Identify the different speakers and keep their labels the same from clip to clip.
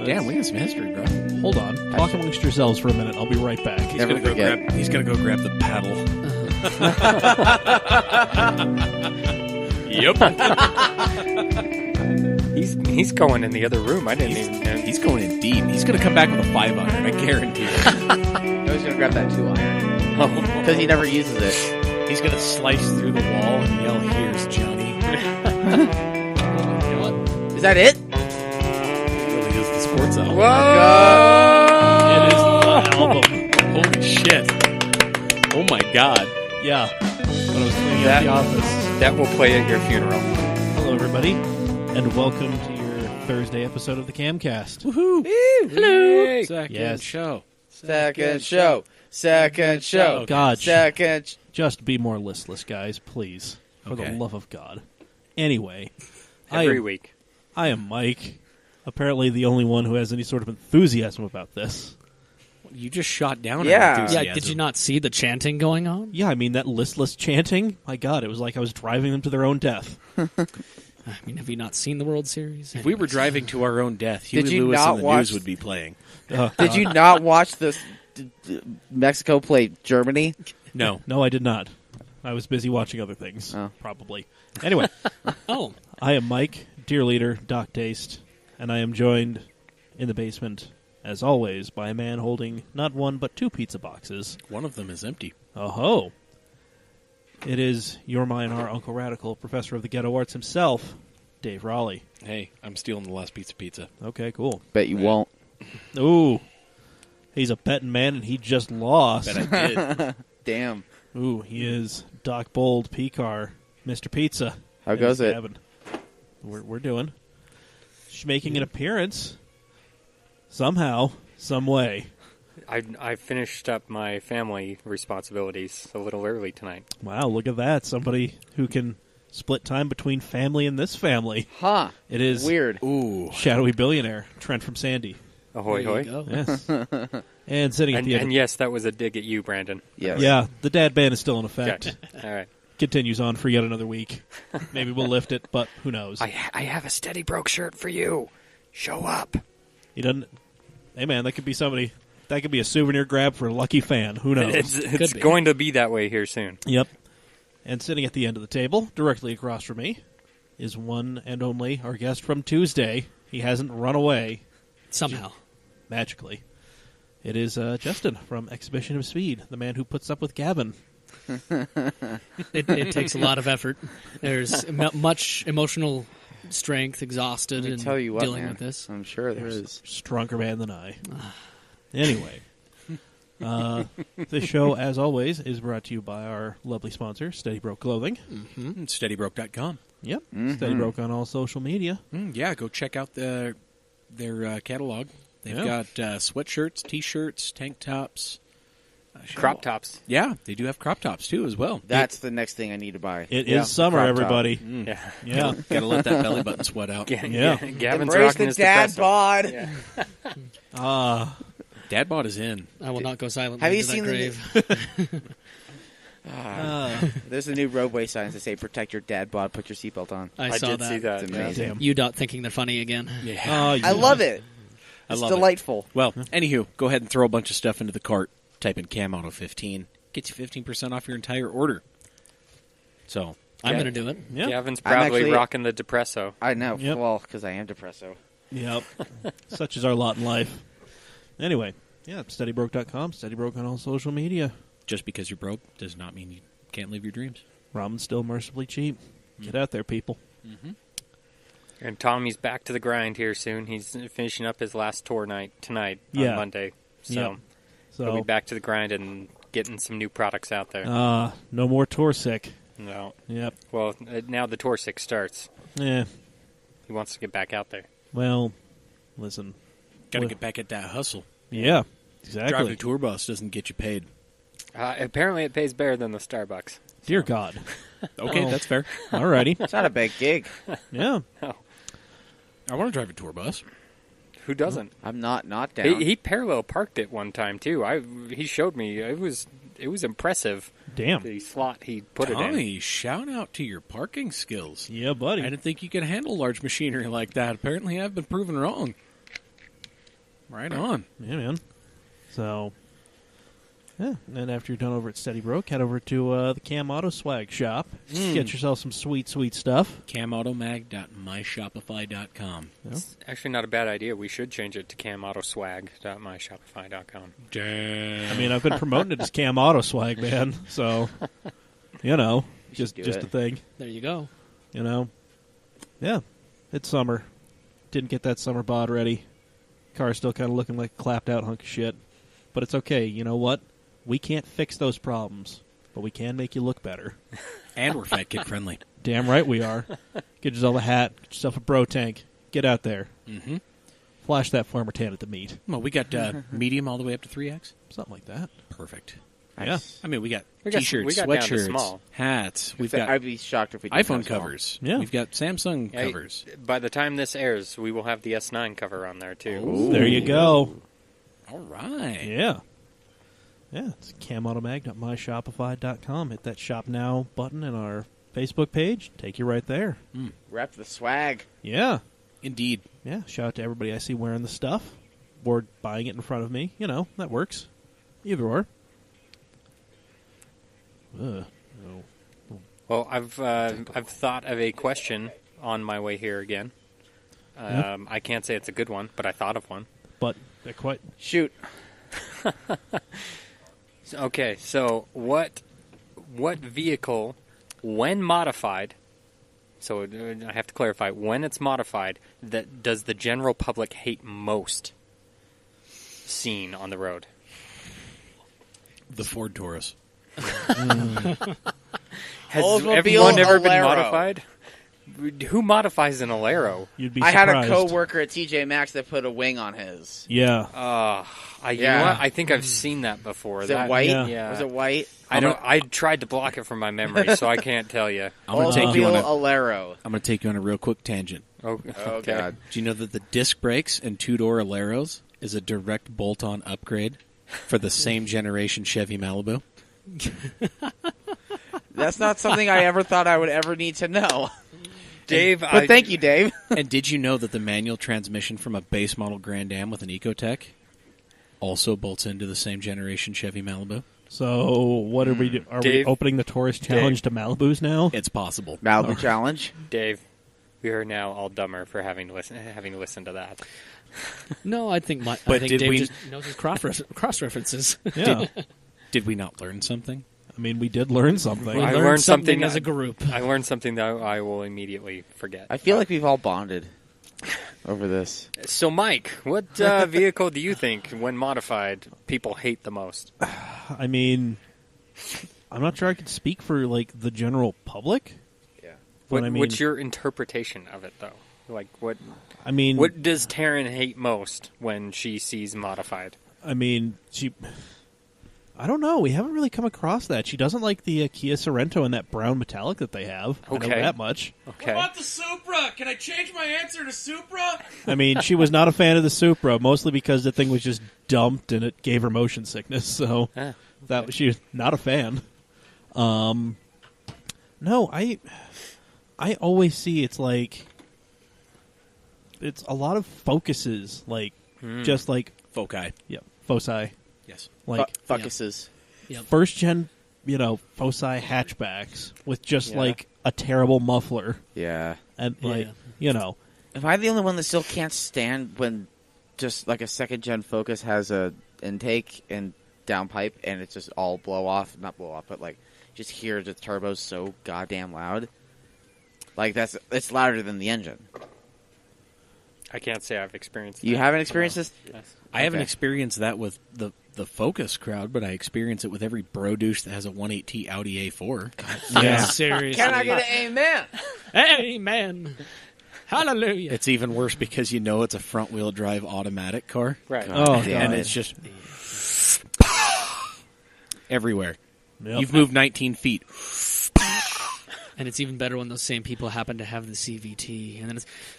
Speaker 1: Damn, we got some history, bro.
Speaker 2: Hold on. Talk amongst yourselves for a minute. I'll be right back.
Speaker 1: He's gonna go grab the paddle. Yep.
Speaker 3: He's going in the other room. I didn't even know.
Speaker 1: He's going in deep. He's gonna come back with a 5-iron. I guarantee it.
Speaker 4: I was going to grab that 2-iron. Because he never uses it.
Speaker 1: He's gonna slice through the wall and yell, "Here's Johnny."
Speaker 4: Is that it?
Speaker 1: It really is the sports album.
Speaker 3: Whoa!
Speaker 2: It is the album.
Speaker 1: Holy shit! Oh my god!
Speaker 2: Yeah. When I was cleaning up the office.
Speaker 3: That will play at your funeral.
Speaker 2: Hello, everybody, and welcome to your Thursday episode of the CAMcast.
Speaker 1: Woohoo!
Speaker 3: Hello.
Speaker 1: Second
Speaker 2: Yes.
Speaker 1: show.
Speaker 4: Second show. Second show.
Speaker 2: God,
Speaker 4: Second.
Speaker 2: just be more listless, guys, please. For the
Speaker 1: Okay.
Speaker 2: love of God. Anyway,
Speaker 3: Every week.
Speaker 2: I am Mike, apparently the only one who has any sort of enthusiasm about this.
Speaker 1: You just shot down.
Speaker 4: Yeah.
Speaker 1: An enthusiasm.
Speaker 5: Yeah, did you not see the chanting going on?
Speaker 2: Yeah, I mean, that listless chanting, my God, it was like I was driving them to their own death.
Speaker 5: I mean, have you not seen the World Series?
Speaker 1: If we were driving to our own death, Huey
Speaker 4: Did you
Speaker 1: Lewis
Speaker 4: not
Speaker 1: and the
Speaker 4: watch-
Speaker 1: news would be playing.
Speaker 4: Did you not watch this? Mexico play Germany?
Speaker 1: No.
Speaker 2: No, I did not. I was busy watching other things,
Speaker 4: Oh.
Speaker 2: probably. Anyway,
Speaker 5: Oh,
Speaker 2: I am Mike, dear leader, Doc Taste, and I am joined in the basement, as always, by a man holding not one but 2 pizza boxes.
Speaker 1: One of them is empty.
Speaker 2: Oh ho! It is your mine, our Uncle Radical, professor of the ghetto arts himself, Dave Raleigh.
Speaker 1: Hey, I'm stealing the last pizza.
Speaker 2: Okay, cool.
Speaker 4: Bet you won't.
Speaker 2: Ooh, he's a betting man, and he just lost.
Speaker 1: Bet I did.
Speaker 4: Damn.
Speaker 2: Ooh, he is Doc Bold, P-Car, Mr. Pizza.
Speaker 4: How
Speaker 2: And
Speaker 4: goes it?
Speaker 2: Gavin. We're doing. She's making an appearance. Somehow, some way.
Speaker 3: I finished up my family responsibilities a little early tonight.
Speaker 2: Wow, look at that. Somebody who can split time between family and this family.
Speaker 4: Huh.
Speaker 2: It is
Speaker 4: Weird.
Speaker 1: Ooh.
Speaker 2: shadowy billionaire, Trent from Sandy.
Speaker 3: Ahoy,
Speaker 5: there
Speaker 3: hoy.
Speaker 5: you go.
Speaker 2: Yes. And sitting at the end.
Speaker 3: And yes, that was a dig at you, Brandon.
Speaker 4: Yes.
Speaker 2: Yeah, the dad ban is still in effect.
Speaker 3: Gotcha. All right.
Speaker 2: Continues on for yet another week. Maybe we'll lift it, but who knows?
Speaker 3: I have a Steady Broke shirt for you. Show up.
Speaker 2: He doesn't. Hey, man, that could be somebody. That could be a souvenir grab for a lucky fan. Who knows?
Speaker 3: It's
Speaker 5: be.
Speaker 3: going to be that way here soon.
Speaker 2: Yep. And sitting at the end of the table, directly across from me, is one and only our guest from Tuesday. He hasn't run away
Speaker 5: Somehow.
Speaker 2: magically. It is Justin from Exhibition of Speed, the man who puts up with Gavin.
Speaker 5: It takes a lot of effort. There's much emotional strength, exhausted,
Speaker 4: Let me
Speaker 5: and
Speaker 4: tell you what,
Speaker 5: dealing
Speaker 4: man.
Speaker 5: with this.
Speaker 4: I'm sure there is.
Speaker 2: Stronger man than I. Anyway, this show, as always, is brought to you by our lovely sponsor, Steady Broke Clothing.
Speaker 1: SteadyBroke.com.
Speaker 2: Yep, Steady Broke on all social media.
Speaker 1: Yeah, go check out their catalog. They've got sweatshirts, T-shirts, tank tops.
Speaker 3: Crop tops.
Speaker 1: Yeah, they do have crop tops, too, as well.
Speaker 4: That's the next thing I need to buy.
Speaker 2: It
Speaker 4: Yeah,
Speaker 2: is summer,
Speaker 4: crop top.
Speaker 2: everybody.
Speaker 3: Yeah.
Speaker 2: Yeah.
Speaker 1: Gotta let that belly button sweat out.
Speaker 2: Yeah.
Speaker 3: Gavin's
Speaker 4: Embrace
Speaker 3: rocking
Speaker 4: the
Speaker 3: his
Speaker 4: dad
Speaker 3: depresso.
Speaker 4: bod.
Speaker 1: Dad bod is in.
Speaker 5: I will not go silently
Speaker 4: Have you
Speaker 5: into
Speaker 4: seen
Speaker 5: that grave.
Speaker 4: There's the new roadway signs that say "Protect your dad bod. Put your seatbelt on."
Speaker 5: I saw
Speaker 3: did
Speaker 5: that.
Speaker 3: see that.
Speaker 4: It's
Speaker 3: yeah.
Speaker 4: amazing.
Speaker 2: Damn.
Speaker 5: You thinking they're funny again.
Speaker 1: Yeah.
Speaker 4: I love it.
Speaker 1: I
Speaker 4: It's
Speaker 1: love it.
Speaker 4: delightful.
Speaker 1: Well, anywho, go ahead and throw a bunch of stuff into the cart. Type in CamAuto15. Gets you 15% off your entire order. So,
Speaker 5: I'm
Speaker 3: Yeah.
Speaker 5: going to do it.
Speaker 2: Yep.
Speaker 3: Gavin's
Speaker 4: I'm
Speaker 3: proudly
Speaker 4: actually-
Speaker 3: rocking the depresso.
Speaker 4: I know.
Speaker 2: Yep.
Speaker 4: Well, because I am depresso.
Speaker 2: Yep. Such is our lot in life. Anyway, yeah, SteadyBroke.com, SteadyBroke on all social media.
Speaker 1: just because you're broke does not mean you can't live your dreams.
Speaker 2: Ramen's still mercifully cheap. Get out there, people.
Speaker 3: And Tommy's back to the grind here soon. He's finishing up his last tour night tonight on
Speaker 2: Yeah.
Speaker 3: Monday. So
Speaker 2: Yep.
Speaker 3: he'll be
Speaker 2: So,
Speaker 3: back to the grind and getting some new products out there.
Speaker 2: no more tour sick.
Speaker 3: No.
Speaker 2: Yep.
Speaker 3: Well, now the tour 6 starts.
Speaker 2: Yeah.
Speaker 3: He wants to get back out there.
Speaker 2: Well, listen.
Speaker 1: Got to
Speaker 2: Well-
Speaker 1: get back at that hustle.
Speaker 2: Yeah, exactly.
Speaker 1: Driving a tour bus doesn't get you paid.
Speaker 3: Apparently it pays better than the Starbucks.
Speaker 2: Dear God.
Speaker 1: Okay,
Speaker 2: Oh.
Speaker 1: that's fair.
Speaker 2: Alrighty.
Speaker 4: It's not a big gig.
Speaker 2: Yeah.
Speaker 1: I want to drive a tour bus.
Speaker 3: Who doesn't?
Speaker 4: I'm not down.
Speaker 3: He parallel parked it one time too. He showed me. It was impressive.
Speaker 2: Damn.
Speaker 3: The slot he put it in.
Speaker 1: Tommy, shout out to your parking skills.
Speaker 2: Yeah, buddy.
Speaker 1: I didn't think you could handle large machinery like that. Apparently, I've been proven wrong. Right on.
Speaker 2: Yeah, man. So, yeah. And then after you're done over at Steady Broke, head over to the Cam Auto Swag shop. Get yourself some sweet, sweet stuff.
Speaker 1: CamAutomag.myshopify.com.
Speaker 3: It's actually not a bad idea. We should change it to CamAutoSwag.myshopify.com.
Speaker 1: Damn.
Speaker 2: I mean, I've been promoting it as Cam Auto Swag, man. So, just
Speaker 4: do
Speaker 2: a
Speaker 4: it.
Speaker 2: thing.
Speaker 5: There you go.
Speaker 2: Yeah. It's summer. Didn't get that summer bod ready. Car's still kind of looking like a clapped out hunk of shit. But it's okay. You know what? We can't fix those problems, but we can make you look better.
Speaker 1: And we're fat kid friendly.
Speaker 2: Damn right we are. Get yourself a hat. Get yourself a bro tank. Get out there.
Speaker 1: Mm-hmm.
Speaker 2: Flash that farmer tan at the meat.
Speaker 1: Well, we got medium all the way up to 3X.
Speaker 2: Something like that.
Speaker 1: Perfect.
Speaker 4: Nice.
Speaker 1: I mean, we got
Speaker 3: We got
Speaker 1: T-shirts,
Speaker 3: down to
Speaker 1: sweatshirts,
Speaker 3: small.
Speaker 1: hats. We've
Speaker 4: I'd
Speaker 1: got
Speaker 4: be shocked if we didn't
Speaker 1: iPhone
Speaker 4: have small.
Speaker 1: covers.
Speaker 2: Yeah.
Speaker 1: We've got Samsung
Speaker 3: Hey,
Speaker 1: covers.
Speaker 3: by the time this airs, we will have the S9 cover on there, too.
Speaker 1: Ooh.
Speaker 2: There you go.
Speaker 1: All right.
Speaker 2: Yeah. Yeah, it's camautomag.myshopify.com. Hit that Shop Now button in our Facebook page. Take you right there.
Speaker 4: Rep the swag.
Speaker 2: Yeah.
Speaker 1: Indeed.
Speaker 2: Yeah, shout out to everybody I see wearing the stuff or buying it in front of me. That works. Either or. No.
Speaker 3: Well, I've thought of a question on my way here again.
Speaker 2: Yeah.
Speaker 3: I can't say it's a good one, but I thought of one.
Speaker 2: But they're quite...
Speaker 4: Shoot.
Speaker 3: Okay, so what vehicle, when modified, so I have to clarify, when it's modified, that does the general public hate most seen on the road?
Speaker 1: The Ford Taurus.
Speaker 3: Has
Speaker 4: Oldsmobile
Speaker 3: everyone ever been
Speaker 4: Alero.
Speaker 3: modified? Who modifies an Alero?
Speaker 2: You'd be
Speaker 4: I had
Speaker 2: surprised.
Speaker 4: a coworker at TJ Maxx that put a wing on his.
Speaker 2: Yeah.
Speaker 3: You
Speaker 4: Yeah.
Speaker 3: know what? I think I've seen that before.
Speaker 4: Was it white?
Speaker 2: Yeah.
Speaker 4: Was it white?
Speaker 3: I tried to block it from my memory, so I can't tell you.
Speaker 1: I'm going to take you on
Speaker 4: Alero.
Speaker 1: I'm going to take you on a real quick tangent.
Speaker 4: Oh,
Speaker 3: Okay.
Speaker 4: God.
Speaker 1: Do you know that the disc brakes and two-door Aleros is a direct bolt-on upgrade for the same generation Chevy Malibu?
Speaker 4: That's not something I ever thought I would ever need to know.
Speaker 3: Dave,
Speaker 4: But thank you, Dave.
Speaker 1: And did you know that the manual transmission from a base model Grand Am with an Ecotec also bolts into the same generation Chevy Malibu?
Speaker 2: So, what are we doing? Are we
Speaker 3: Dave?
Speaker 2: opening the Taurus Challenge to Malibus now?
Speaker 1: It's possible.
Speaker 4: Malibu Challenge.
Speaker 3: Dave, we are now all dumber for having to listen to that.
Speaker 5: No, I think
Speaker 1: But did
Speaker 5: Dave
Speaker 1: we-
Speaker 5: just knows his cross references.
Speaker 2: Yeah.
Speaker 1: Did we not learn something?
Speaker 2: I mean, we did learn something.
Speaker 5: We
Speaker 3: I
Speaker 5: learned
Speaker 3: learned
Speaker 5: something
Speaker 3: something
Speaker 5: as a
Speaker 3: that-
Speaker 5: group.
Speaker 3: I learned something that I will immediately forget.
Speaker 4: I feel like we've all bonded over this.
Speaker 3: So, Mike, what vehicle do you think, when modified, people hate the most?
Speaker 2: I mean, I'm not sure I could speak for, the general public.
Speaker 4: Yeah.
Speaker 2: But I mean,
Speaker 3: What's your interpretation of it, though? Like, what does Taryn hate most when she sees modified?
Speaker 2: I mean, I don't know. We haven't really come across that. She doesn't like the Kia Sorento and that brown metallic that they have. I know
Speaker 3: Okay.
Speaker 2: that much.
Speaker 3: Okay.
Speaker 1: the Supra? Can I change my answer to Supra?
Speaker 2: I mean, she was not a fan of the Supra, mostly because the thing was just dumped and it gave her motion sickness. So she was not a fan. No, I always see it's a lot of focuses, just
Speaker 1: Foci.
Speaker 2: foci,
Speaker 1: Yes.
Speaker 4: Fuckuses.
Speaker 5: Yep.
Speaker 2: first gen, foci hatchbacks with just a terrible muffler
Speaker 4: Yeah.
Speaker 2: and
Speaker 5: Yeah.
Speaker 4: Am I the only one that still can't stand when just like a second gen Focus has a intake and downpipe and it's just all not blow off, but just hear the turbos so goddamn loud. It's louder than the engine.
Speaker 3: I can't say I've experienced that.
Speaker 4: You haven't experienced this?
Speaker 1: I haven't
Speaker 4: Okay.
Speaker 1: experienced that with the Focus crowd, but I experience it with every bro douche that has a 1.8T Audi A4.
Speaker 2: Yeah.
Speaker 5: Seriously.
Speaker 4: Can I get an amen?
Speaker 5: Amen. Hallelujah.
Speaker 1: It's even worse because it's a front-wheel drive automatic car.
Speaker 3: Right.
Speaker 2: Oh,
Speaker 4: damn
Speaker 1: And
Speaker 2: God.
Speaker 1: it's just everywhere.
Speaker 2: Yep.
Speaker 1: You've moved 19 feet.
Speaker 5: And it's even better when those same people happen to have the CVT, and then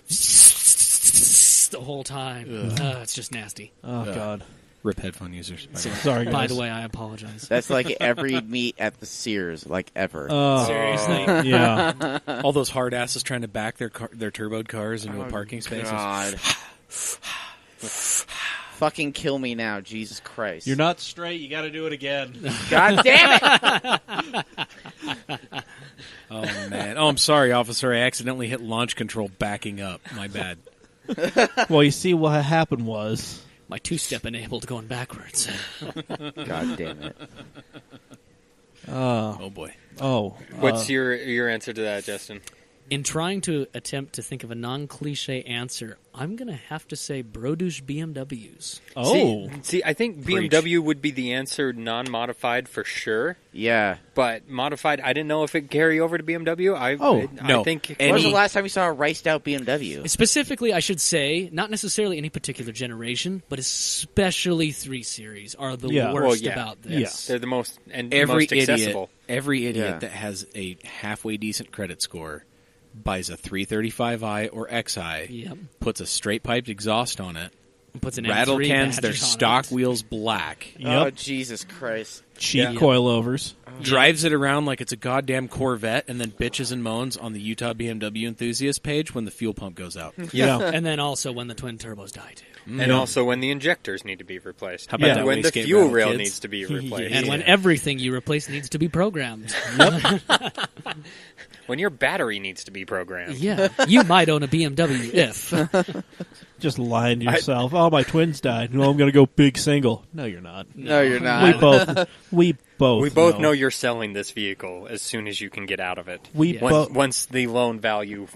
Speaker 5: it's the whole time. It's just nasty.
Speaker 2: Oh God.
Speaker 1: Rip headphone users.
Speaker 2: Sorry, guys.
Speaker 5: By the way, I apologize.
Speaker 4: That's like every meet at the Sears, ever.
Speaker 2: Oh,
Speaker 5: Seriously.
Speaker 2: yeah.
Speaker 1: All those hard asses trying to back their turboed cars into a parking space.
Speaker 4: God. Fucking kill me now, Jesus Christ.
Speaker 2: You're not straight. You got to do it again.
Speaker 4: God damn it!
Speaker 1: Oh, man. Oh, I'm sorry, officer. I accidentally hit launch control backing up. My bad.
Speaker 2: Well, you see, what happened was...
Speaker 5: My two-step enabled going backwards.
Speaker 4: God damn it.
Speaker 1: Oh, boy.
Speaker 3: What's your answer to that, Justin?
Speaker 5: In trying to attempt to think of a non-cliche answer, I'm going to have to say bro-douche BMWs.
Speaker 2: Oh.
Speaker 3: See, I think BMW would be the answer non-modified for sure.
Speaker 4: Yeah.
Speaker 3: But modified, I didn't know if it could carry over to BMW. I
Speaker 1: no.
Speaker 3: think
Speaker 4: When was the last time you saw a riced-out BMW?
Speaker 5: Specifically, I should say, not necessarily any particular generation, but especially 3 Series are the worst about this.
Speaker 2: Yeah.
Speaker 3: they're the most and
Speaker 1: Every
Speaker 3: most accessible.
Speaker 1: Every idiot that has a halfway decent credit score buys a 335i or XI, puts a straight-piped exhaust on it,
Speaker 5: Puts an
Speaker 1: rattle
Speaker 5: M3
Speaker 1: cans their
Speaker 5: badge on
Speaker 1: stock
Speaker 5: it.
Speaker 1: wheels black,
Speaker 4: Oh, Jesus Christ.
Speaker 2: Cheap coilovers.
Speaker 1: drives it around like it's a goddamn Corvette, and then bitches and moans on the Utah BMW enthusiast page when the fuel pump goes out.
Speaker 2: Yeah.
Speaker 5: And then also when the twin turbos die, too.
Speaker 3: And also when the injectors need to be replaced.
Speaker 1: How about that
Speaker 3: when the
Speaker 1: wastegate
Speaker 3: fuel
Speaker 1: rattle
Speaker 3: rail
Speaker 1: kids?
Speaker 3: needs to be replaced.
Speaker 5: And when everything you replace needs to be programmed.
Speaker 3: When your battery needs to be programmed.
Speaker 5: Yeah. You might own a BMW if.
Speaker 2: Just lying to yourself. Oh, my twins died. No, I'm going to go big single. No, you're not.
Speaker 4: No, you're not.
Speaker 2: We both
Speaker 3: know you're selling this vehicle as soon as you can get out of it.
Speaker 2: We both.
Speaker 3: Once the loan value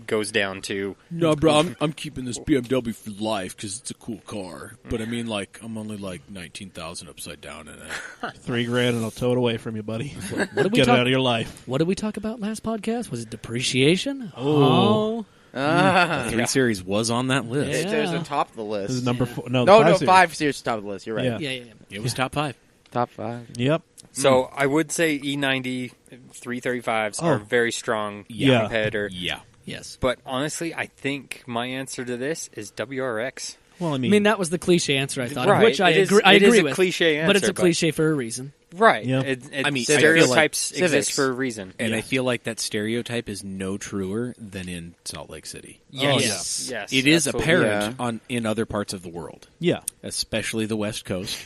Speaker 3: goes down to...
Speaker 1: No, bro, I'm keeping this BMW for life because it's a cool car. But I mean, like, I'm only like 19,000 upside down in it.
Speaker 2: $3,000 and I'll tow it away from you, buddy.
Speaker 5: What did we
Speaker 2: Get it
Speaker 5: talk-
Speaker 2: out of your life.
Speaker 5: What did we talk about last podcast? Was it depreciation? Oh.
Speaker 1: The 3 Series was on that list.
Speaker 5: Yeah.
Speaker 4: There's a top of the list.
Speaker 2: This is number 4. No,
Speaker 4: No,
Speaker 2: 5
Speaker 4: 5 Series top of the list. You're right.
Speaker 2: Yeah.
Speaker 5: Yeah.
Speaker 1: It was top 5.
Speaker 4: Top 5.
Speaker 2: Yep.
Speaker 3: So I would say E90 335s are very strong
Speaker 2: Yeah.
Speaker 3: competitor.
Speaker 1: Yeah.
Speaker 5: Yes.
Speaker 3: But honestly, I think my answer to this is WRX.
Speaker 2: Well,
Speaker 5: I mean, that was the cliche answer I thought,
Speaker 3: Right.
Speaker 5: of, which I
Speaker 3: It is-
Speaker 5: agree, I
Speaker 3: it is
Speaker 5: agree
Speaker 3: a
Speaker 5: with.
Speaker 3: cliche
Speaker 5: but it's
Speaker 3: answer,
Speaker 5: a cliche for a reason.
Speaker 3: Right.
Speaker 2: Yeah.
Speaker 1: I mean,
Speaker 3: stereotypes
Speaker 4: I feel like
Speaker 3: exist
Speaker 4: Civics.
Speaker 3: for a reason.
Speaker 1: And I feel like that stereotype is no truer than in Salt Lake City.
Speaker 5: Yes.
Speaker 3: Yes.
Speaker 1: It is
Speaker 3: absolutely.
Speaker 1: apparent in other parts of the world,
Speaker 2: yeah.
Speaker 1: especially the West Coast.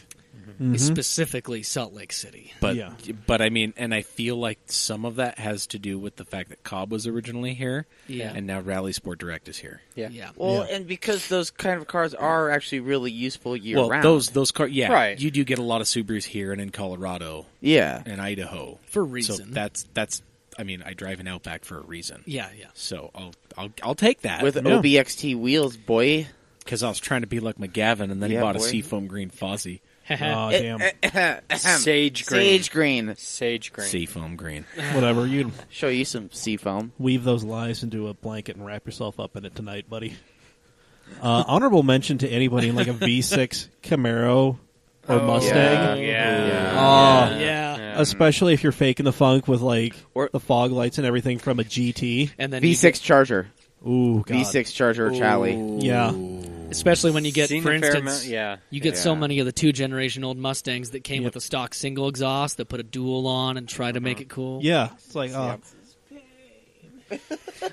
Speaker 5: Specifically Salt Lake City.
Speaker 1: But
Speaker 2: Yeah.
Speaker 1: but I mean, and I feel like some of that has to do with the fact that Cobb was originally here,
Speaker 5: Yeah.
Speaker 1: and now Rally Sport Direct is here.
Speaker 3: Yeah.
Speaker 5: Yeah.
Speaker 4: Well, and because those kind of cars are actually really useful year
Speaker 1: Well,
Speaker 4: round.
Speaker 1: those cars, yeah,
Speaker 3: Right.
Speaker 1: you do get a lot of Subarus here and in Colorado
Speaker 4: Yeah.
Speaker 1: and Idaho
Speaker 5: For a
Speaker 1: So
Speaker 5: reason.
Speaker 1: that's. I mean, I drive an Outback for a reason.
Speaker 5: Yeah, yeah.
Speaker 1: So I'll take that
Speaker 4: With OBXT wheels, boy.
Speaker 1: because I was trying to be like McGavin, and then he
Speaker 4: Yeah,
Speaker 1: bought
Speaker 4: boy.
Speaker 1: a Seafoam Green Fozzie.
Speaker 2: Oh, damn.
Speaker 3: Sage green.
Speaker 4: Sage green.
Speaker 3: Sage green.
Speaker 1: Seafoam Green.
Speaker 2: Whatever. You
Speaker 4: Show you some seafoam.
Speaker 2: weave those lies into a blanket and wrap yourself up in it tonight, buddy. Honorable mention to anybody in like a V6 Camaro or Mustang.
Speaker 3: Yeah.
Speaker 5: Yeah.
Speaker 2: Especially if you're faking the funk with like
Speaker 4: Or-
Speaker 2: the fog lights and everything from a GT.
Speaker 5: And then
Speaker 4: V6 Charger.
Speaker 2: Ooh, God.
Speaker 4: V6 Charger Charlie.
Speaker 2: Yeah.
Speaker 5: especially when you get,
Speaker 3: Seen
Speaker 5: for
Speaker 3: a fair
Speaker 5: instance,
Speaker 3: amount,
Speaker 5: you get so
Speaker 4: Yeah.
Speaker 5: many of the 2-generation old Mustangs that came
Speaker 2: Yep.
Speaker 5: with a stock single exhaust that put a dual on and try to make it cool.
Speaker 2: Yeah. It's like,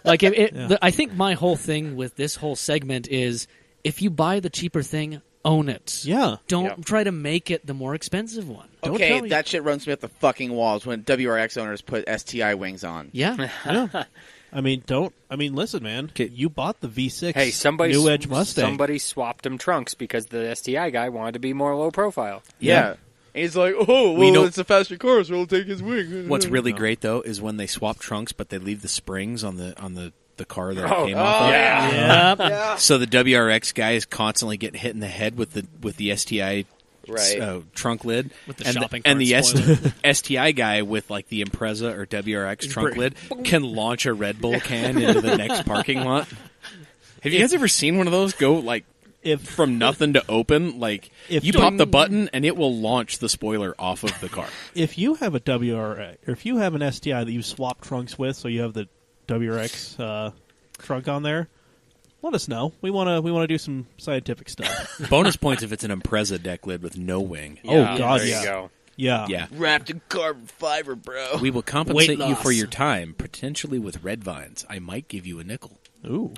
Speaker 5: Like
Speaker 2: Yeah.
Speaker 5: I think my whole thing with this whole segment is if you buy the cheaper thing, own it.
Speaker 2: yeah.
Speaker 5: Don't
Speaker 3: Yep.
Speaker 5: try to make it the more expensive one.
Speaker 2: Don't
Speaker 4: Okay,
Speaker 2: tell me-
Speaker 4: that shit runs me up the fucking walls when WRX owners put STI wings on.
Speaker 5: Yeah.
Speaker 2: I mean, listen, man. You bought the V6
Speaker 3: Hey,
Speaker 2: New Edge Mustang.
Speaker 3: Somebody swapped them trunks because the STI guy wanted to be more low profile.
Speaker 4: Yeah. He's like, oh,
Speaker 1: We know-
Speaker 4: it's a faster car, so we'll take his wing.
Speaker 1: What's really great though is when they swap trunks, but they leave the springs on the car that it
Speaker 3: Oh,
Speaker 1: came off of.
Speaker 3: yeah.
Speaker 5: Yep.
Speaker 1: So the WRX guy is constantly getting hit in the head with the STI
Speaker 4: Right.
Speaker 1: trunk lid,
Speaker 5: With the
Speaker 1: and
Speaker 5: shopping
Speaker 1: and
Speaker 5: cart
Speaker 1: the
Speaker 5: spoiler.
Speaker 1: STI guy with like the Impreza or WRX trunk lid can launch a Red Bull can into the next parking lot. Have you guys ever seen one of those go like from nothing to open? Like
Speaker 2: If-
Speaker 1: you pop the button and it will launch the spoiler off of the car.
Speaker 2: If you have a WRX, or if you have an STI that you swap trunks with, so you have the WRX trunk on there, let us know. We want to do some scientific stuff.
Speaker 1: Bonus points if it's an Impreza deck lid with no wing.
Speaker 2: Oh, God,
Speaker 3: there
Speaker 2: yeah.
Speaker 3: you go.
Speaker 2: Yeah.
Speaker 1: Yeah.
Speaker 4: Wrapped in carbon fiber, bro.
Speaker 1: We will compensate
Speaker 5: Weight
Speaker 1: you for
Speaker 5: loss.
Speaker 1: your time, potentially with red vines. I might give you a nickel.
Speaker 2: Ooh.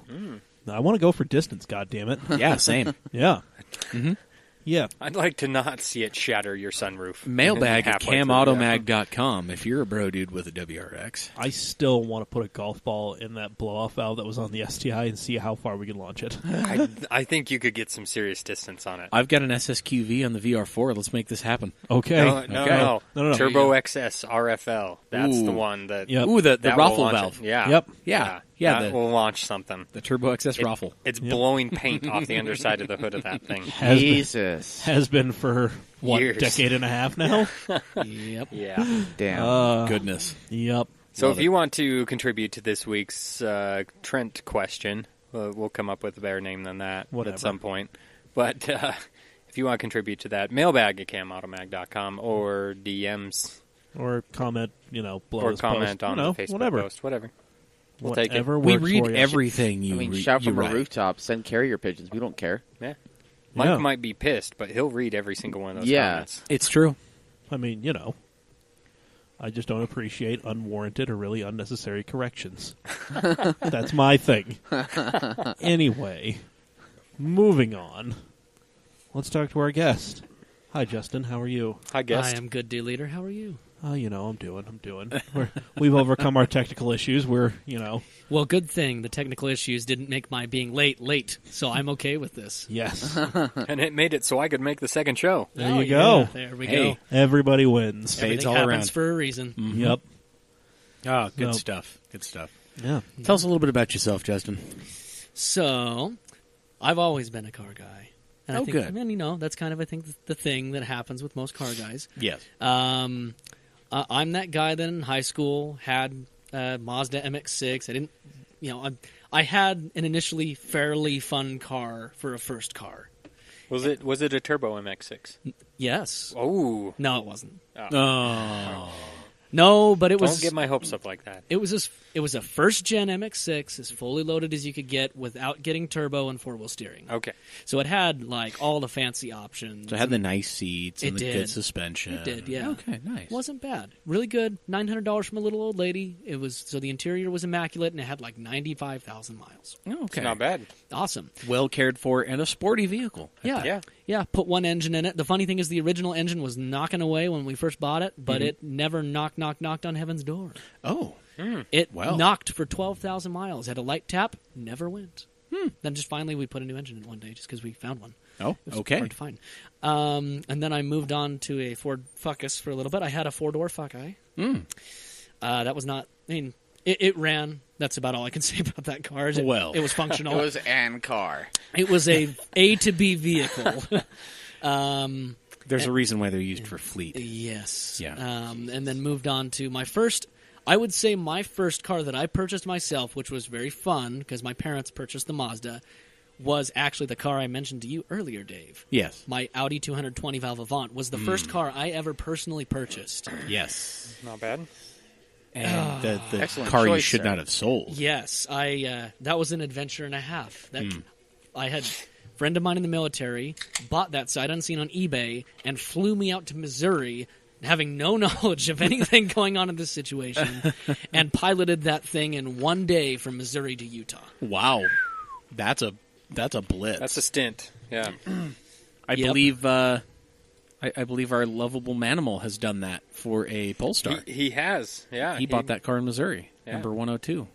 Speaker 2: I want to go for distance. God damn it.
Speaker 1: Yeah, same.
Speaker 2: Yeah. Yeah.
Speaker 3: I'd like to not see it shatter your sunroof.
Speaker 1: Mailbag at
Speaker 3: halfway through,
Speaker 1: camautomag.com if you're a bro dude with a WRX.
Speaker 2: I still want to put a golf ball in that blow-off valve that was on the STI and see how far we can launch it.
Speaker 3: I think you could get some serious distance on it.
Speaker 1: I've got an SSQV on the VR4. Let's make this happen.
Speaker 2: Okay.
Speaker 3: No.
Speaker 2: No.
Speaker 3: Turbo XS RFL. That's
Speaker 1: Ooh.
Speaker 3: the one that.
Speaker 2: Yep.
Speaker 1: Ooh, the
Speaker 3: that will
Speaker 1: raffle
Speaker 3: launch
Speaker 1: valve.
Speaker 3: it. Yeah.
Speaker 2: Yep.
Speaker 1: Yeah.
Speaker 3: That will launch something.
Speaker 1: The Turbo XS raffle.
Speaker 3: It's blowing paint off the underside of the hood of that thing.
Speaker 4: Jesus.
Speaker 2: Has been for, what,
Speaker 3: Years.
Speaker 2: decade and a half now?
Speaker 5: Yep.
Speaker 3: Yeah.
Speaker 4: Damn.
Speaker 1: Goodness.
Speaker 2: Yep.
Speaker 3: So
Speaker 4: Love
Speaker 3: if you want to contribute to this week's Trent question, we'll come up with a better name than that
Speaker 2: Whatever.
Speaker 3: at some point. But if you want to contribute to that, mailbag at camautomag.com or DMs
Speaker 2: Or comment, below
Speaker 3: or
Speaker 2: this
Speaker 3: comment
Speaker 2: post.
Speaker 3: on the Facebook
Speaker 2: whatever.
Speaker 3: post. Whatever. We'll take it.
Speaker 2: Whatever
Speaker 1: We
Speaker 2: works
Speaker 1: read
Speaker 2: for you.
Speaker 1: everything you
Speaker 4: shout
Speaker 1: you
Speaker 4: from a
Speaker 1: write.
Speaker 4: rooftop. Send carrier pigeons. We don't care.
Speaker 3: Yeah. Mike
Speaker 2: Yeah.
Speaker 3: might be pissed, but he'll read every single one of those
Speaker 4: Yeah.
Speaker 3: comments.
Speaker 1: It's true.
Speaker 2: I mean, I just don't appreciate unwarranted or really unnecessary corrections. That's my thing. Anyway, moving on. Let's talk to our guest. Hi, Justin. How are you?
Speaker 3: I guess.
Speaker 5: I am good, dear leader. How are you?
Speaker 2: I'm doing. We've overcome our technical issues. We're.
Speaker 5: Well, good thing the technical issues didn't make my being late, so I'm okay with this.
Speaker 2: Yes.
Speaker 3: And it made it so I could make the second show.
Speaker 2: There
Speaker 5: Oh,
Speaker 2: you go.
Speaker 5: yeah, there we
Speaker 1: Hey.
Speaker 5: go.
Speaker 2: Everybody wins.
Speaker 1: Fades
Speaker 5: Everything
Speaker 1: all
Speaker 5: happens
Speaker 1: around.
Speaker 5: for a reason.
Speaker 2: Yep.
Speaker 1: Oh, good
Speaker 2: No.
Speaker 1: stuff. Good stuff.
Speaker 2: Yeah.
Speaker 1: Tell us a little bit about yourself, Justin.
Speaker 5: So, I've always been a car guy. And I
Speaker 1: Oh,
Speaker 5: think,
Speaker 1: good.
Speaker 5: that's kind of, I think, the thing that happens with most car guys.
Speaker 1: Yes.
Speaker 5: I'm that guy that in high school had a Mazda MX-6. I didn't, I had an initially fairly fun car for a first car.
Speaker 3: Was it a turbo MX-6?
Speaker 5: Yes.
Speaker 3: Oh.
Speaker 5: No, it wasn't.
Speaker 1: Oh.
Speaker 5: No, but it was.
Speaker 3: Don't get my hopes up like that.
Speaker 5: It was a first gen MX-6, as fully loaded as you could get without getting turbo and four wheel steering.
Speaker 3: Okay.
Speaker 5: So it had like all the fancy options.
Speaker 1: So it had the nice seats and
Speaker 5: It
Speaker 1: the
Speaker 5: did.
Speaker 1: good suspension.
Speaker 5: It did, yeah.
Speaker 1: Okay, nice.
Speaker 5: Wasn't bad. Really good. $900 from a little old lady. It was so the interior was immaculate and it had like 95,000 miles.
Speaker 1: Okay.
Speaker 3: It's not bad.
Speaker 5: Awesome.
Speaker 1: Well cared for and a sporty vehicle.
Speaker 5: Yeah. Yeah, put one engine in it. The funny thing is the original engine was knocking away when we first bought it, but it never knocked on heaven's door.
Speaker 1: Oh.
Speaker 5: It
Speaker 1: Well.
Speaker 5: knocked for 12,000 miles. Had a light tap, never went. Then just finally we put a new engine in one day just because we found one.
Speaker 1: Oh,
Speaker 5: It was
Speaker 1: okay.
Speaker 5: hard to find. And then I moved on to a Ford Focus for a little bit. I had a four-door Fuckeye. That was not... I mean, it ran. That's about all I can say about that car. It was functional.
Speaker 4: It was an car.
Speaker 5: It was a to B vehicle.
Speaker 1: There's a reason why they're used for fleet.
Speaker 5: Yes.
Speaker 1: Yeah.
Speaker 5: And then moved on to my first... I would say my first car that I purchased myself, which was very fun because my parents purchased the Mazda, was actually the car I mentioned to you earlier, Dave.
Speaker 1: Yes.
Speaker 5: My Audi 220 Valve Avant was the first car I ever personally purchased.
Speaker 1: Yes.
Speaker 3: Not bad.
Speaker 1: And the
Speaker 4: Excellent
Speaker 1: car you
Speaker 4: choice,
Speaker 1: should
Speaker 4: sir.
Speaker 1: not have sold.
Speaker 5: Yes, that was an adventure and a half. I had a friend of mine in the military bought that sight unseen on eBay and flew me out to Missouri, having no knowledge of anything going on in this situation, and piloted that thing in one day from Missouri to Utah.
Speaker 1: Wow. That's a blitz.
Speaker 3: That's a stint. Yeah.
Speaker 1: I
Speaker 5: Yep.
Speaker 1: believe I believe our lovable Manimal has done that for a Polestar.
Speaker 3: He has. Yeah.
Speaker 1: He bought that car in Missouri,
Speaker 3: Yeah.
Speaker 1: number 102.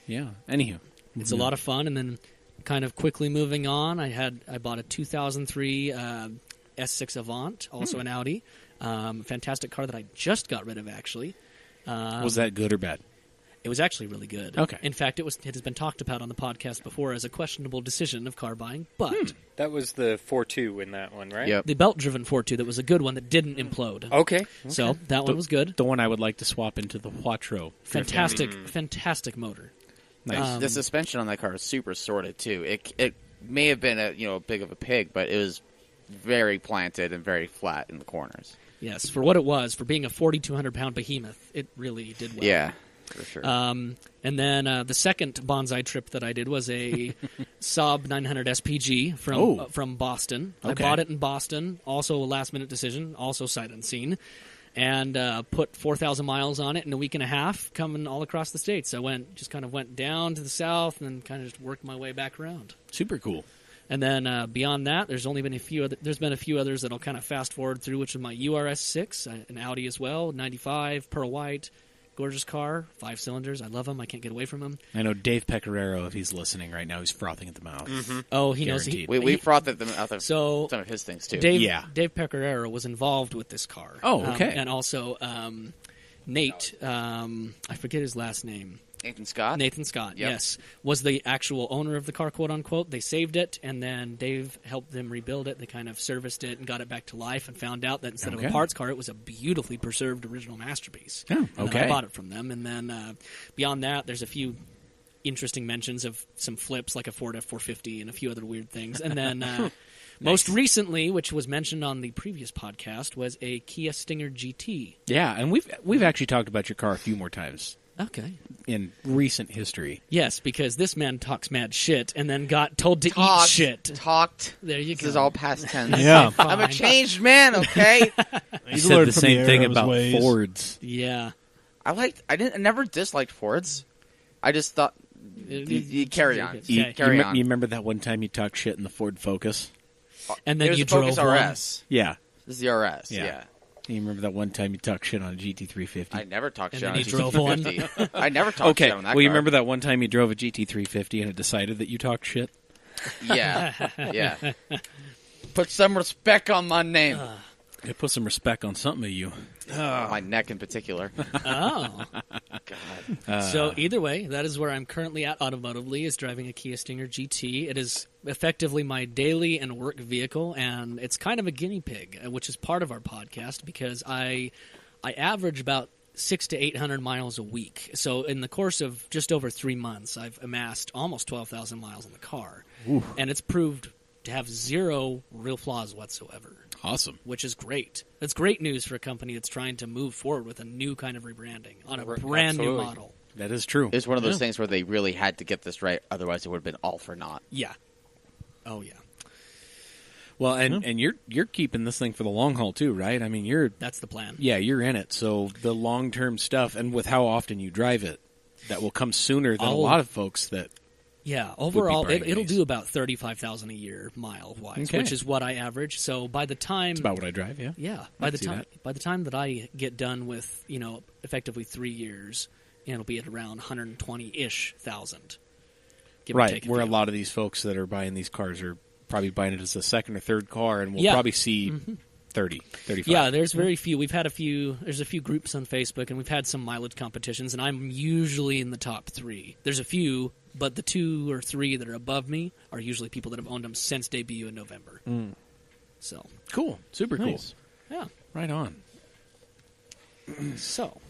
Speaker 1: Yeah. Anywho,
Speaker 5: It's a lot of fun, and then kind of quickly moving on, I bought a 2003 S6 Avant, also an Audi. Fantastic car that I just got rid of, actually.
Speaker 1: was that good or bad?
Speaker 5: It was actually really good.
Speaker 1: Okay.
Speaker 5: In fact, it has been talked about on the podcast before as a questionable decision of car buying, but
Speaker 3: That was the 4.2 in that one, right?
Speaker 4: Yep.
Speaker 5: the belt-driven 4.2 that was a good one that didn't implode.
Speaker 3: Okay.
Speaker 5: So that one was good.
Speaker 1: The one I would like to swap into the Quattro.
Speaker 5: Fantastic motor.
Speaker 1: Nice.
Speaker 4: The suspension on that car is super sorted too. It may have been a big of a pig, but it was very planted and very flat in the corners.
Speaker 5: Yes, for what it was, for being a 4,200-pound behemoth, it really did well.
Speaker 4: Yeah, for sure.
Speaker 5: And then the second bonsai trip that I did was a Saab 900 SPG from Boston.
Speaker 1: Okay.
Speaker 5: I bought it in Boston, also a last-minute decision, also sight unseen, and put 4,000 miles on it in a week and a half, coming all across the states. I went down to the south and then kind of just worked my way back around.
Speaker 1: Super cool.
Speaker 5: And then beyond that, there's been a few others that I'll kind of fast forward through, which is my URS6, an Audi as well, 95, pearl white, gorgeous car, 5 cylinders. I love him. I can't get away from him.
Speaker 1: I know Dave Pecoraro, if he's listening right now, he's frothing at the mouth.
Speaker 3: Mm-hmm.
Speaker 5: Oh, he knows.
Speaker 4: We frothed at them out of
Speaker 5: so
Speaker 4: some of his things too.
Speaker 5: Dave Pecoraro was involved with this car.
Speaker 1: Oh, okay.
Speaker 5: And also Nate, I forget his last name.
Speaker 4: Nathan Scott,
Speaker 5: yep. Yes, was the actual owner of the car, quote unquote. They saved it, and then Dave helped them rebuild it. They kind of serviced it and got it back to life, and found out that instead of a parts car, it was a beautifully preserved original masterpiece.
Speaker 1: Oh,
Speaker 5: and then I bought it from them, and then beyond that, there's a few interesting mentions of some flips, like a Ford F450 and a few other weird things, and then. Most recently, which was mentioned on the previous podcast, was a Kia Stinger GT.
Speaker 1: Yeah, and we've actually talked about your car a few more times.
Speaker 5: Okay.
Speaker 1: In recent history.
Speaker 5: Yes, because this man talks mad shit and then got told to eat shit.
Speaker 4: Talked.
Speaker 5: There you
Speaker 4: This
Speaker 5: go.
Speaker 4: is all past tense.
Speaker 2: Yeah.
Speaker 4: I'm a changed man, okay?
Speaker 1: You said the same thing about Fords.
Speaker 5: Yeah.
Speaker 4: I never disliked Fords. I just thought you carry on.
Speaker 5: Okay.
Speaker 1: You remember that one time you talked shit in the Ford Focus?
Speaker 5: And then you
Speaker 4: drove
Speaker 5: drove one.
Speaker 4: RS.
Speaker 1: Yeah.
Speaker 4: This is the RS, yeah.
Speaker 1: You remember that one time you talked shit on a GT350?
Speaker 4: I never talked
Speaker 5: And
Speaker 4: shit
Speaker 5: then
Speaker 4: on a
Speaker 5: you drove one.
Speaker 4: GT350. I never talked shit on that car.
Speaker 1: You remember that one time you drove a GT350 and it decided that you talked shit?
Speaker 4: Yeah. Yeah. Put some respect on my name.
Speaker 1: It put some respect on something of you.
Speaker 4: My neck in particular.
Speaker 5: Oh.
Speaker 4: God.
Speaker 5: So either way, that is where I'm currently at automotively, is driving a Kia Stinger GT. It is effectively my daily and work vehicle, and it's kind of a guinea pig, which is part of our podcast, because I average about 600 to 800 miles a week. So in the course of just over 3 months, I've amassed almost 12,000 miles on the car. Ooh. And it's proved to have zero real flaws whatsoever.
Speaker 1: Awesome.
Speaker 5: Which is great. That's great news for a company that's trying to move forward with a new kind of rebranding on a brand new model.
Speaker 1: That is true.
Speaker 4: It's one of those things where they really had to get this right, otherwise it would have been all for naught.
Speaker 5: Yeah. Oh, yeah.
Speaker 1: Well, and you're keeping this thing for the long haul too, right? I mean,
Speaker 5: that's the plan.
Speaker 1: Yeah, you're in it. So the long-term stuff, and with how often you drive it, that will come sooner than a lot of folks that...
Speaker 5: Yeah, overall, it'll do about 35,000 a year, mile-wise, which is what I average. So by the time...
Speaker 1: It's about what I drive, yeah.
Speaker 5: Yeah. By the time that I get done with, effectively 3 years, it'll be at around 120-ish thousand.
Speaker 1: Right, where a lot of these folks that are buying these cars are probably buying it as a second or third car, and we'll probably see 30, 35.
Speaker 5: Yeah, there's very few. There's a few groups on Facebook, and we've had some mileage competitions, and I'm usually in the top 3. There's a few, but the 2 or 3 that are above me are usually people that have owned them since debut in November. So
Speaker 1: cool. Super
Speaker 2: nice.
Speaker 5: Cool. Yeah.
Speaker 1: Right on.
Speaker 5: So,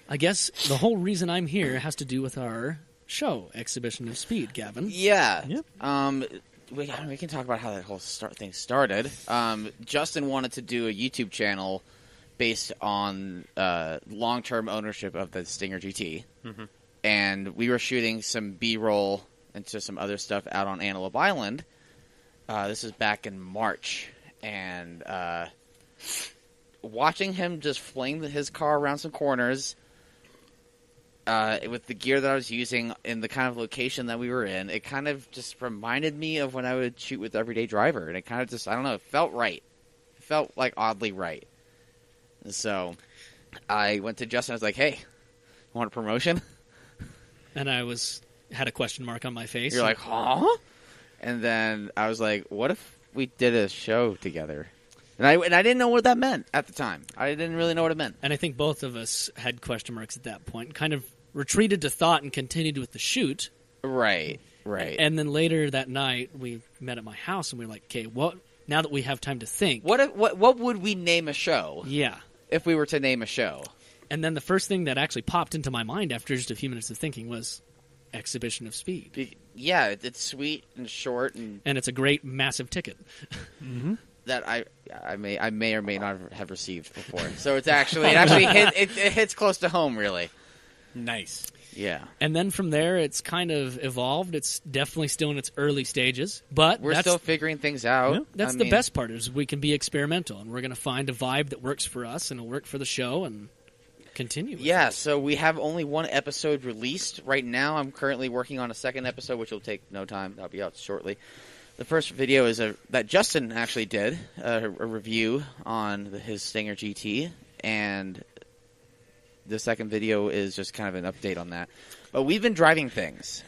Speaker 5: I guess the whole reason I'm here has to do with our show, Exhibition of Speed, Gavin.
Speaker 4: Yeah.
Speaker 2: Yep.
Speaker 4: We can talk about how that whole thing started. Justin wanted to do a YouTube channel based on long-term ownership of the Stinger GT. Mm-hmm. And we were shooting some B-roll and some other stuff out on Antelope Island. This is back in March. And watching him just fling his car around some corners... with the gear that I was using in the kind of location that we were in, it kind of just reminded me of when I would shoot with Everyday Driver. And it kind of just, I don't know, it felt right. It felt, like, oddly right. And so I went to Justin. I was like, hey, want a promotion?
Speaker 5: And I had a question mark on my face.
Speaker 4: You're like, huh? And then I was like, what if we did a show together? And I didn't know what that meant at the time. I didn't really know what it meant.
Speaker 5: And I think both of us had question marks at that point. Kind of retreated to thought and continued with the shoot.
Speaker 4: Right, right.
Speaker 5: And then later that night, we met at my house, and we were like, okay, now that we have time to think.
Speaker 4: What would we name a show?
Speaker 5: Yeah.
Speaker 4: If we were to name a show.
Speaker 5: And then the first thing that actually popped into my mind after just a few minutes of thinking was Exhibition of Speed.
Speaker 4: Yeah, it's sweet and short. And
Speaker 5: it's a great, massive ticket.
Speaker 2: Mm-hmm.
Speaker 4: That I may or may not have received before. So it hits close to home, really.
Speaker 1: Nice.
Speaker 4: Yeah.
Speaker 5: And then from there, it's kind of evolved. It's definitely still in its early stages, but
Speaker 4: we're still figuring things out.
Speaker 5: Yeah. That's the best part, is we can be experimental, and we're going to find a vibe that works for us and will work for the show and continue.
Speaker 4: Yeah, so we have only one episode released right now. I'm currently working on a second episode, which will take no time. That'll be out shortly. The first video is that Justin actually did a review on his Stinger GT, and the second video is just kind of an update on that. But we've been driving things.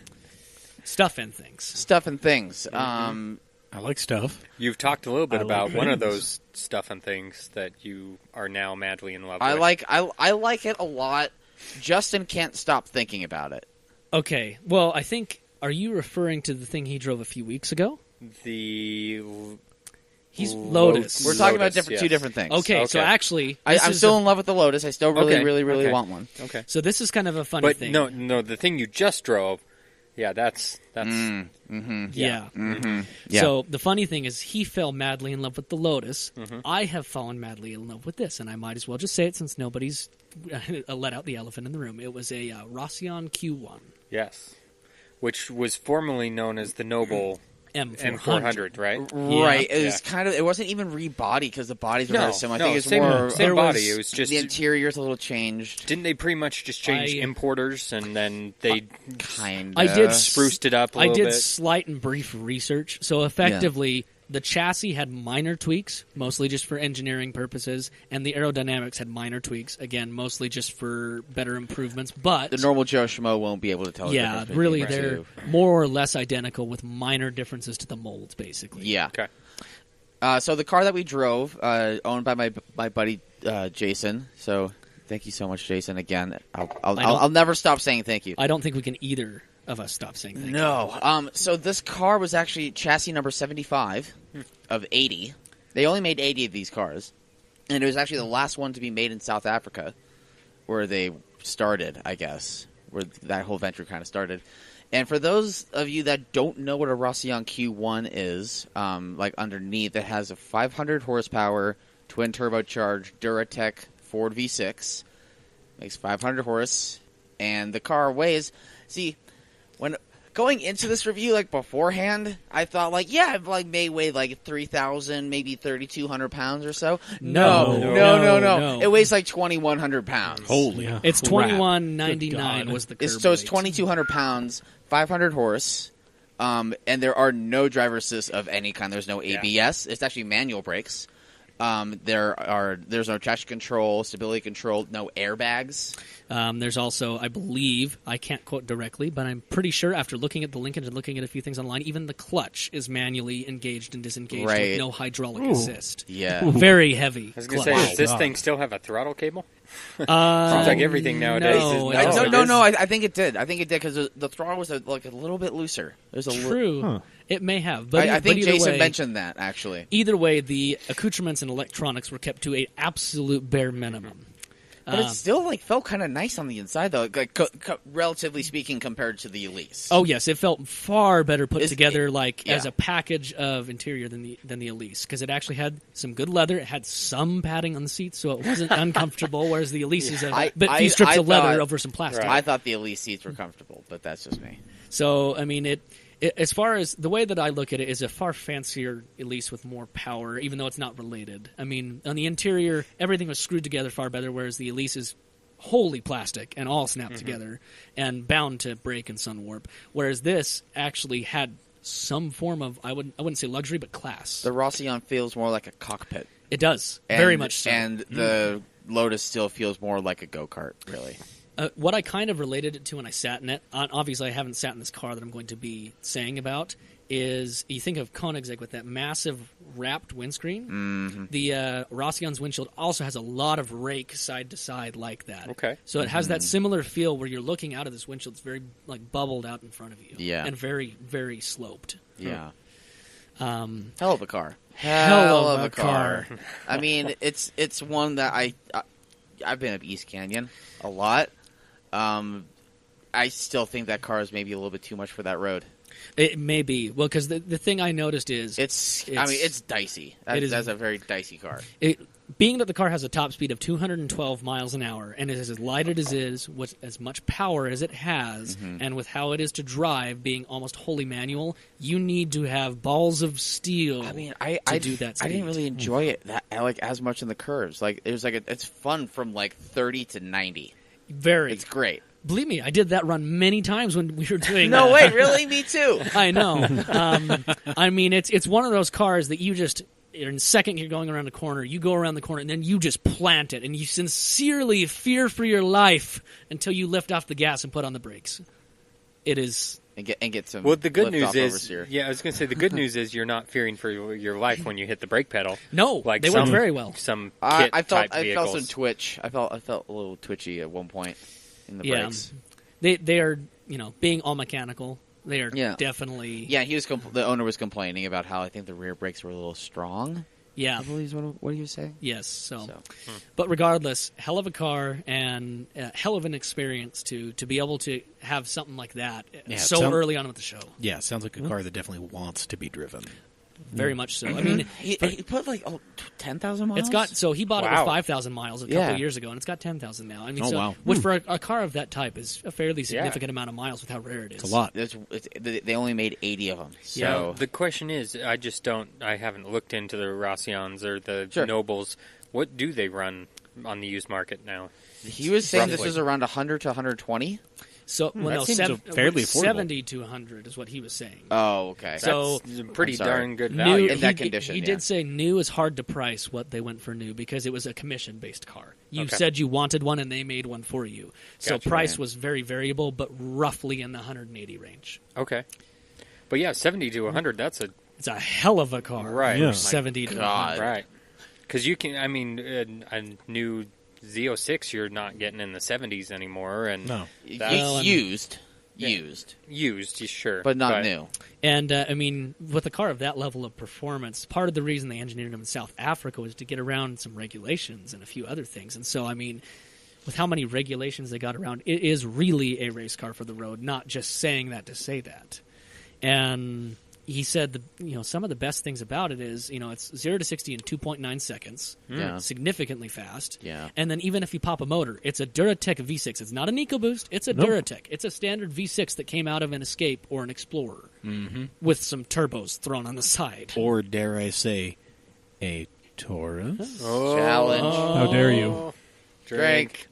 Speaker 5: Stuff and things.
Speaker 1: I like stuff.
Speaker 3: You've talked a little bit about
Speaker 2: like
Speaker 3: one of
Speaker 2: things.
Speaker 3: those stuff and things that you are now madly in love with.
Speaker 4: I like it a lot. Justin can't stop thinking about it.
Speaker 5: Okay. Well, I think, are you referring to the thing he drove a few weeks ago? He's Lotus.
Speaker 4: We're talking
Speaker 3: Lotus,
Speaker 4: about
Speaker 3: yes.
Speaker 4: two different things.
Speaker 5: Okay, so actually,
Speaker 4: I'm
Speaker 5: this is
Speaker 4: still in love with the Lotus. I still really,
Speaker 3: Okay,
Speaker 4: really
Speaker 3: okay.
Speaker 4: want one.
Speaker 3: Okay.
Speaker 5: So this is kind of a funny
Speaker 3: But
Speaker 5: thing.
Speaker 3: no, the thing you just drove, yeah, that's
Speaker 5: Yeah.
Speaker 4: Yeah.
Speaker 5: So the funny thing is, he fell madly in love with the Lotus.
Speaker 3: Mm-hmm.
Speaker 5: I have fallen madly in love with this, and I might as well just say it since nobody's let out the elephant in the room. It was a Rossion Q1
Speaker 3: yes, which was formerly known as the Noble
Speaker 5: M400.
Speaker 3: M400, right?
Speaker 4: Right. It
Speaker 3: Yeah.
Speaker 4: was kind of. It wasn't even rebodied because the bodies were very similar. I think it's
Speaker 3: same,
Speaker 4: more.
Speaker 3: same
Speaker 5: there
Speaker 3: body.
Speaker 5: was-
Speaker 3: It was just
Speaker 4: the interior's a little changed.
Speaker 3: didn't they pretty much just change
Speaker 5: I-
Speaker 3: importers and then they
Speaker 4: Kind.
Speaker 5: I did
Speaker 3: spruced it up a
Speaker 5: I
Speaker 3: little
Speaker 5: did
Speaker 3: bit?
Speaker 5: slight and brief research. So effectively, the chassis had minor tweaks, mostly just for engineering purposes, and the aerodynamics had minor tweaks, again, mostly just for better improvements. But
Speaker 4: The normal Joe Schmo won't be able to tell. the
Speaker 5: yeah,
Speaker 4: difference between
Speaker 5: really,
Speaker 4: the
Speaker 5: they're
Speaker 4: two.
Speaker 5: more or less identical with minor differences to the molds, basically.
Speaker 4: Yeah.
Speaker 3: Okay.
Speaker 4: So the car that we drove, owned by my buddy Jason. So thank you so much, Jason. Again, I'll never stop saying thank you.
Speaker 5: I don't think we can either of us stop saying thank you.
Speaker 4: No. So this car was actually chassis number 75 of 80. They only made 80 of these cars, and it was actually the last one to be made in South Africa, where they started, I guess, where that whole venture kind of started. And for those of you that don't know what a Rossion Q1 is, like underneath, it has a 500 horsepower twin turbocharged Duratec Ford V6. Makes 500 horse, and the car weighs. See, when going into this review, like beforehand, I thought like, yeah, it like may weigh like 3,000, maybe 3,200 pounds or so. No. It weighs like 2,100 pounds.
Speaker 1: Holy
Speaker 2: Yeah.
Speaker 5: It's
Speaker 1: crap.
Speaker 5: 21.99 was the curb
Speaker 4: So it's
Speaker 5: weight.
Speaker 4: 2,200 pounds, 500 horse, and there are no driver assist of any kind. There's no ABS. It's actually manual brakes. There's no traction control, stability control, no airbags.
Speaker 5: There's also, I believe, I can't quote directly, but I'm pretty sure after looking at the linkage and looking at a few things online, even the clutch is manually engaged and disengaged
Speaker 4: Right.
Speaker 5: with no hydraulic assist.
Speaker 4: Yeah.
Speaker 5: Very heavy.
Speaker 3: I was going to
Speaker 5: clutch.
Speaker 3: say, does this
Speaker 2: God.
Speaker 3: thing still have a throttle cable? Seems
Speaker 5: Uh,
Speaker 3: like everything nowadays
Speaker 5: no,
Speaker 3: is
Speaker 5: it doesn't.
Speaker 4: No. I think it did. I think it did because the throttle was like a little bit looser. There's a
Speaker 5: True.
Speaker 2: Huh.
Speaker 5: It may have. But
Speaker 4: I think
Speaker 5: but either
Speaker 4: Jason
Speaker 5: way,
Speaker 4: mentioned that actually.
Speaker 5: Either way, the accoutrements and electronics were kept to a absolute bare minimum.
Speaker 4: But it still like felt kind of nice on the inside though, like relatively speaking compared to the Elise.
Speaker 5: Oh yes, it felt far better put
Speaker 4: Is-
Speaker 5: together,
Speaker 4: yeah.
Speaker 5: as a package of interior than the Elise, because it actually had some good leather. It had some padding on the seats, so it wasn't uncomfortable. Whereas the Elise is a few strips of leather over some plastic.
Speaker 4: I thought the Elise seats were comfortable, but that's just me.
Speaker 5: So I mean, it as far as the way that I look at it is a far fancier Elise with more power, even though it's not related. I mean, on the interior, everything was screwed together far better, whereas the Elise is wholly plastic and all snapped together and bound to break and sun warp. Whereas this actually had some form of I wouldn't say luxury, but class.
Speaker 4: The Rossion feels more like a cockpit.
Speaker 5: It does
Speaker 4: And-
Speaker 5: very much so.
Speaker 4: And the Lotus still feels more like a go-kart, really.
Speaker 5: What I kind of related it to when I sat in it, obviously I haven't sat in this car that I'm going to be saying about, is you think of Koenigsegg with that massive wrapped windscreen.
Speaker 4: Mm-hmm.
Speaker 5: The Rossion's windshield also has a lot of rake side to side like that.
Speaker 3: Okay.
Speaker 5: So it has that similar feel where you're looking out of this windshield. It's very like bubbled out in front of you.
Speaker 4: Yeah.
Speaker 5: And very, very sloped.
Speaker 4: Yeah.
Speaker 5: Hell
Speaker 4: Hell of a car.
Speaker 5: Hell of a car.
Speaker 4: I mean, it's one that I've been up East Canyon a lot. I still think that car is maybe a little bit too much for that road.
Speaker 5: It may be. Well, because the thing I noticed is
Speaker 4: It's dicey.
Speaker 5: It is-
Speaker 4: That's a very dicey car.
Speaker 5: being that the car has a top speed of 212 miles an hour and it is as lighted as it is, with as much power as it has, and with how it is to drive, being almost wholly manual, you need to have balls of steel.
Speaker 4: I mean,
Speaker 5: to do that
Speaker 4: I didn't
Speaker 5: speed.
Speaker 4: really enjoy it that like as much in the curves. Like it was like it's fun from like 30 to 90.
Speaker 5: Very.
Speaker 4: It's great.
Speaker 5: Believe me, I did that run many times when we were doing.
Speaker 4: No, wait, really? Me too.
Speaker 5: I know. I mean, it's one of those cars that you just. In second, you're going around the corner. You go around the corner, and then you just plant it, and you sincerely fear for your life until you lift off the gas and put on the brakes. It is.
Speaker 4: And get some.
Speaker 3: Well, the good news
Speaker 4: lift-off
Speaker 3: is,
Speaker 4: oversteer.
Speaker 3: yeah, I was going to say the good news is you're not fearing for your life when you hit the brake pedal.
Speaker 5: No,
Speaker 3: like
Speaker 5: they went very well.
Speaker 3: Some
Speaker 4: I
Speaker 3: kit
Speaker 4: felt
Speaker 3: type vehicles.
Speaker 4: some twitch. I felt a little twitchy at one point in the
Speaker 5: Yeah,
Speaker 4: brakes.
Speaker 5: they are being all mechanical. They are
Speaker 4: Yeah.
Speaker 5: definitely
Speaker 4: Yeah, he was. The owner was complaining about how I think the rear brakes were a little strong.
Speaker 5: yeah.
Speaker 4: I believe is what he was saying.
Speaker 5: Yes. So,
Speaker 4: So.
Speaker 5: but regardless, hell of a car and hell of an experience to be able to have something like that
Speaker 1: Yeah,
Speaker 5: so
Speaker 1: some-
Speaker 5: early on with the show.
Speaker 1: Yeah, sounds like a car that definitely wants to be driven.
Speaker 5: Very much so. I mean,
Speaker 4: He put like 10,000 miles.
Speaker 5: it's got so he bought it
Speaker 3: Wow.
Speaker 5: with 5,000 miles a couple
Speaker 4: Yeah.
Speaker 5: of years ago, and it's got 10,000 now. I mean,
Speaker 1: Oh,
Speaker 5: so
Speaker 1: wow.
Speaker 5: which for a car of that type is a fairly significant amount of miles with how rare it is.
Speaker 1: It's a lot.
Speaker 4: They only made 80 of them. So
Speaker 5: Yeah.
Speaker 3: The question is, I haven't looked into the Rossians or the
Speaker 4: Sure.
Speaker 3: Nobles. What do they run on the used market now?
Speaker 4: he was saying this
Speaker 3: Roughly.
Speaker 4: was around 100 to 120.
Speaker 5: So, well,
Speaker 1: that
Speaker 5: no,
Speaker 1: seems fairly affordable.
Speaker 5: 70 to 100 is what he was saying.
Speaker 4: Oh, okay.
Speaker 5: So-
Speaker 3: That's a pretty
Speaker 4: I'm sorry.
Speaker 3: darn good
Speaker 5: New,
Speaker 3: value.
Speaker 4: in that
Speaker 5: he,
Speaker 4: condition,
Speaker 5: he
Speaker 4: yeah.
Speaker 5: did say new is hard to price what they went for new because it was a commission-based car. You
Speaker 3: Okay.
Speaker 5: said you wanted one, and they made one for you. So
Speaker 3: Gotcha.
Speaker 5: price
Speaker 4: Man.
Speaker 5: was very variable, but roughly in the 180 range.
Speaker 3: Okay, but yeah, 70 to 100. That's a
Speaker 5: It's a hell of a car.
Speaker 3: right.
Speaker 2: Yeah.
Speaker 3: My
Speaker 5: 70 to
Speaker 4: God.
Speaker 5: 100.
Speaker 3: Right. Because you can, I mean, a new Z06, you're not getting in the 70s anymore. And
Speaker 1: No.
Speaker 5: Well,
Speaker 4: Used.
Speaker 3: Yeah. used, sure.
Speaker 4: But not new.
Speaker 5: And, I mean, with a car of that level of performance, part of the reason they engineered them in South Africa was to get around some regulations and a few other things. And so, I mean, with how many regulations they got around, it is really a race car for the road, not just saying that to say that. And he said, some of the best things about it is, it's 0 to 60 in 2.9 seconds,
Speaker 4: Yeah.
Speaker 5: significantly fast.
Speaker 4: Yeah.
Speaker 5: And then even if you pop a motor, it's a Duratec V6. It's not an EcoBoost. It's a
Speaker 2: Nope.
Speaker 5: Duratec. It's a standard V6 that came out of an Escape or an Explorer with some turbos thrown on the side.
Speaker 1: Or dare I say, a Taurus?
Speaker 4: Challenge.
Speaker 2: How dare you?
Speaker 4: Drink.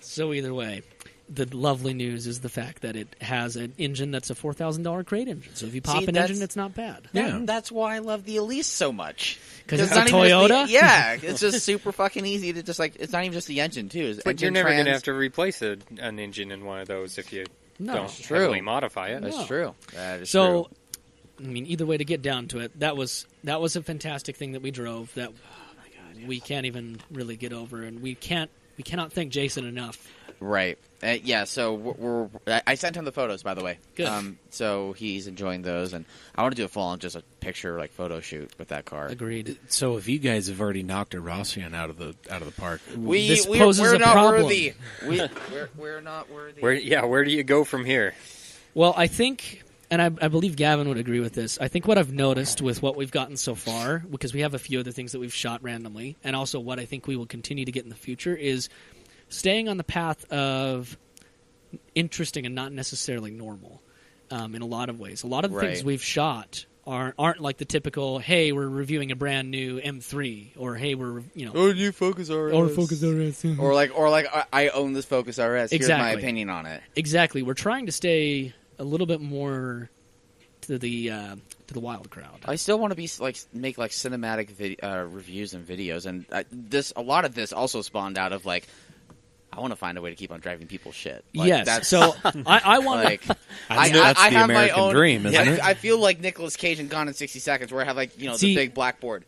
Speaker 5: So either way, the lovely news is the fact that it has an engine that's a $4,000 crate engine. So if you pop
Speaker 4: See,
Speaker 5: an
Speaker 4: that's-
Speaker 5: engine, it's not bad.
Speaker 1: Yeah.
Speaker 4: That's why I love the Elise so much.
Speaker 5: 'Cause it's
Speaker 4: not
Speaker 5: a
Speaker 4: even just
Speaker 5: Toyota?
Speaker 4: yeah, it's just super fucking easy to just it's not even just the engine too. It's
Speaker 3: But
Speaker 4: engine
Speaker 3: you're never going to
Speaker 4: trans-
Speaker 3: have to replace an engine in one of those if you
Speaker 5: No,
Speaker 3: don't
Speaker 5: it's
Speaker 4: true.
Speaker 3: heavily modify it.
Speaker 4: That's
Speaker 5: No.
Speaker 4: true. That is
Speaker 5: So,
Speaker 4: true.
Speaker 5: I mean, either way, to get down to it, that was a fantastic thing that we drove that we can't even really get over, and we cannot thank Jason enough.
Speaker 4: Right. Yeah, so I sent him the photos, by the way.
Speaker 5: Good.
Speaker 4: So he's enjoying those, and I want to do a full-on just a picture, photo shoot with that car.
Speaker 5: Agreed.
Speaker 1: So if you guys have already knocked a Rossian out of the park,
Speaker 5: This poses
Speaker 4: we're
Speaker 5: a
Speaker 4: not
Speaker 5: problem.
Speaker 4: worthy. We're not worthy.
Speaker 3: Where do you go from here?
Speaker 5: Well, I think, and I believe Gavin would agree with this, I think what I've noticed with what we've gotten so far, because we have a few other things that we've shot randomly, and also what I think we will continue to get in the future, is staying on the path of interesting and not necessarily normal in a lot of ways. A lot of the things
Speaker 4: Right.
Speaker 5: we've shot aren't like the typical, hey, we're reviewing a brand new M3, or hey, we're,
Speaker 4: Or new Focus RS.
Speaker 5: or Focus RS.
Speaker 4: Or like I own this Focus RS. Here's my
Speaker 5: Exactly.
Speaker 4: opinion on it.
Speaker 5: Exactly. We're trying to stay a little bit more to the wild crowd.
Speaker 4: I still want to be make cinematic reviews and videos, and a lot of this also spawned out of I want to find a way to keep on driving people's shit.
Speaker 5: Yes.
Speaker 4: That's,
Speaker 5: So I want
Speaker 4: like
Speaker 1: I think that's the
Speaker 4: have
Speaker 1: American
Speaker 4: my own
Speaker 1: dream, isn't it?
Speaker 4: I feel like Nicolas Cage in Gone in 60 Seconds, where I have the
Speaker 5: See-
Speaker 4: big blackboard.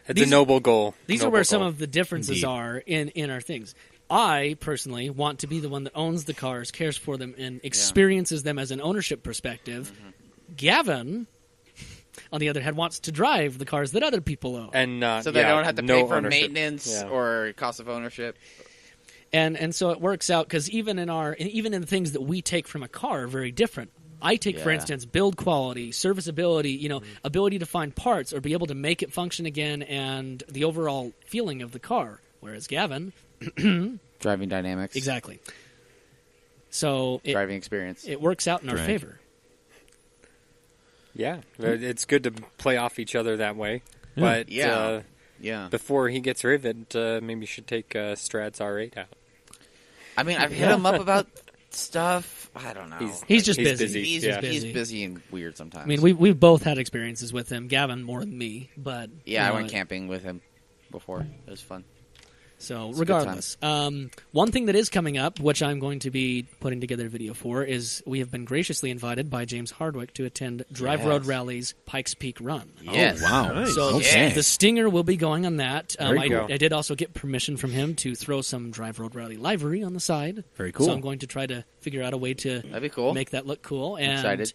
Speaker 3: It's
Speaker 5: These-
Speaker 3: a noble goal.
Speaker 5: These are
Speaker 3: Noble
Speaker 5: where some
Speaker 3: goal.
Speaker 5: of the differences
Speaker 1: Indeed.
Speaker 5: are in our things. I personally want to be the one that owns the cars, cares for them, and experiences them as an ownership perspective. Gavin, on the other hand, wants to drive the cars that other people own.
Speaker 3: And
Speaker 4: So they don't have to
Speaker 3: no
Speaker 4: pay for
Speaker 3: ownership.
Speaker 4: maintenance
Speaker 3: Yeah.
Speaker 4: or cost of ownership.
Speaker 5: And so it works out because even in the things that we take from a car are very different. I take, for
Speaker 4: Yeah.
Speaker 5: instance, build quality, serviceability, ability to find parts or be able to make it function again, and the overall feeling of the car. Whereas Gavin,
Speaker 4: Driving dynamics.
Speaker 5: exactly. So
Speaker 4: Driving experience.
Speaker 5: it works out in our
Speaker 1: Drag.
Speaker 5: favor.
Speaker 3: Yeah, it's good to play off each other that way.
Speaker 2: Yeah.
Speaker 3: But
Speaker 4: Yeah.
Speaker 3: before he gets rid of it, maybe you should take Strad's R8 out.
Speaker 4: I mean, I've hit him up about stuff, I don't know.
Speaker 5: He's just busy.
Speaker 4: He's busy and weird sometimes.
Speaker 5: I mean, we've both had experiences with him. Gavin more than me, but
Speaker 4: I went camping with him before. It was fun.
Speaker 5: So
Speaker 4: It's
Speaker 5: regardless, one thing that is coming up, which I'm going to be putting together a video for, is we have been graciously invited by James Hardwick to attend Drive Road Rally's Pikes Peak Run.
Speaker 4: Yes.
Speaker 1: Oh, wow.
Speaker 2: Nice.
Speaker 5: So the Stinger will be going on that.
Speaker 1: Very cool.
Speaker 5: I did also get permission from him to throw some Drive Road Rally livery on the side.
Speaker 1: Very cool.
Speaker 5: So I'm going to try to figure out a way to
Speaker 4: That'd be cool.
Speaker 5: make that look cool. And,
Speaker 4: Excited.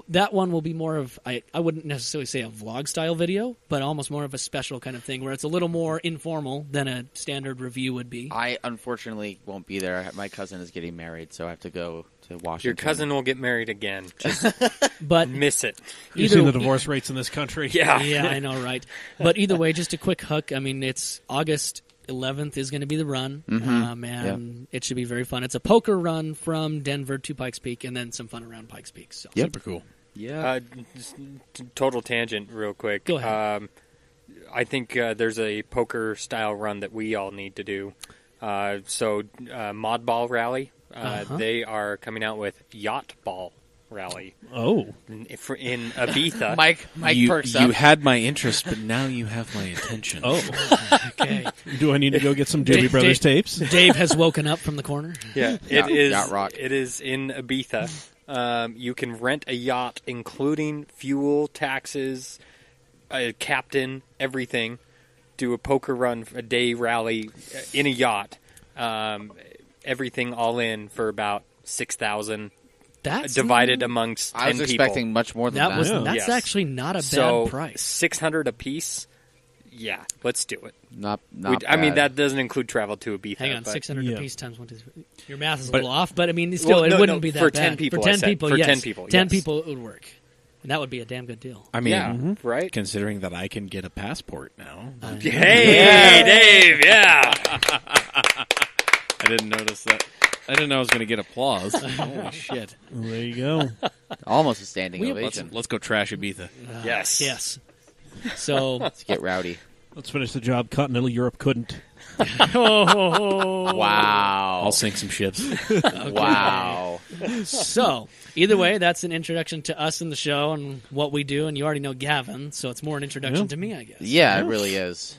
Speaker 5: That one will be more of, I wouldn't necessarily say a vlog-style video, but almost more of a special kind of thing where it's a little more informal than a standard review would be.
Speaker 4: I unfortunately won't be there. My cousin is getting married, so I have to go to Washington.
Speaker 3: Your cousin will get married again. Just
Speaker 5: But
Speaker 3: miss it.
Speaker 2: You've seen the divorce rates in this country.
Speaker 3: Yeah.
Speaker 5: yeah, I know, right? But either way, just a quick hook. I mean, it's August 11th is going to be the run, and it should be very fun. It's a poker run from Denver to Pikes Peak, and then some fun around Pikes Peak. So.
Speaker 1: Super cool.
Speaker 4: Yeah.
Speaker 3: Just total tangent real quick.
Speaker 5: Go ahead.
Speaker 3: I think there's a poker-style run that we all need to do. Mod Ball Rally, they are coming out with Yacht Ball Rally
Speaker 2: Oh.
Speaker 3: in Ibiza.
Speaker 4: Mike perks
Speaker 1: You
Speaker 4: up.
Speaker 1: had my interest, but now you have my attention.
Speaker 2: Oh.
Speaker 5: Okay.
Speaker 2: Do I need to go get some Doobie Brothers tapes?
Speaker 5: Dave has woken up from the corner.
Speaker 3: Yeah,
Speaker 4: Yacht Rock.
Speaker 3: It is in Ibiza. You can rent a yacht, including fuel, taxes, a captain, everything. Do a poker run, a day rally in a yacht. Everything all in for about $6,000.
Speaker 5: That's
Speaker 3: divided amongst 10
Speaker 4: I was
Speaker 3: people.
Speaker 4: expecting much more than that.
Speaker 5: That's
Speaker 3: Yes.
Speaker 5: actually not a bad
Speaker 3: So
Speaker 5: price.
Speaker 3: $600 a piece. Yeah, let's do it.
Speaker 4: Not
Speaker 3: I mean,
Speaker 4: bad.
Speaker 3: that doesn't include travel to Ibiza.
Speaker 5: Hang on,
Speaker 3: but
Speaker 5: 600
Speaker 2: Yeah.
Speaker 5: apiece times 1, 2, 3. Your math is a
Speaker 1: But-
Speaker 5: little off, but I mean, still,
Speaker 3: Well,
Speaker 5: it
Speaker 3: no,
Speaker 5: wouldn't
Speaker 3: no,
Speaker 5: be that
Speaker 3: for
Speaker 5: bad.
Speaker 3: 10 people,
Speaker 5: For
Speaker 3: I
Speaker 5: 10
Speaker 3: said.
Speaker 5: people,
Speaker 3: For
Speaker 5: yes.
Speaker 3: 10 people,
Speaker 5: 10
Speaker 3: yes.
Speaker 5: people, it would work. And that would be a damn good deal.
Speaker 1: I mean,
Speaker 3: Yeah, right?
Speaker 1: considering that I can get a passport now.
Speaker 3: Hey, Dave, yeah.
Speaker 1: I didn't notice that. I didn't know I was going to get applause. Holy shit.
Speaker 2: Well, there you go.
Speaker 4: Almost a standing
Speaker 5: We-
Speaker 4: ovation.
Speaker 1: Let's go trash Ibiza.
Speaker 3: Yes.
Speaker 5: Yes. So,
Speaker 4: Let's get rowdy.
Speaker 2: Let's finish the job Continental Europe couldn't.
Speaker 4: Wow.
Speaker 1: I'll sink some ships.
Speaker 4: Wow.
Speaker 5: so either way, that's an introduction to us in the show and what we do, and you already know Gavin, so it's more an introduction
Speaker 2: Yeah.
Speaker 5: to me, I guess.
Speaker 4: Yeah, it really is.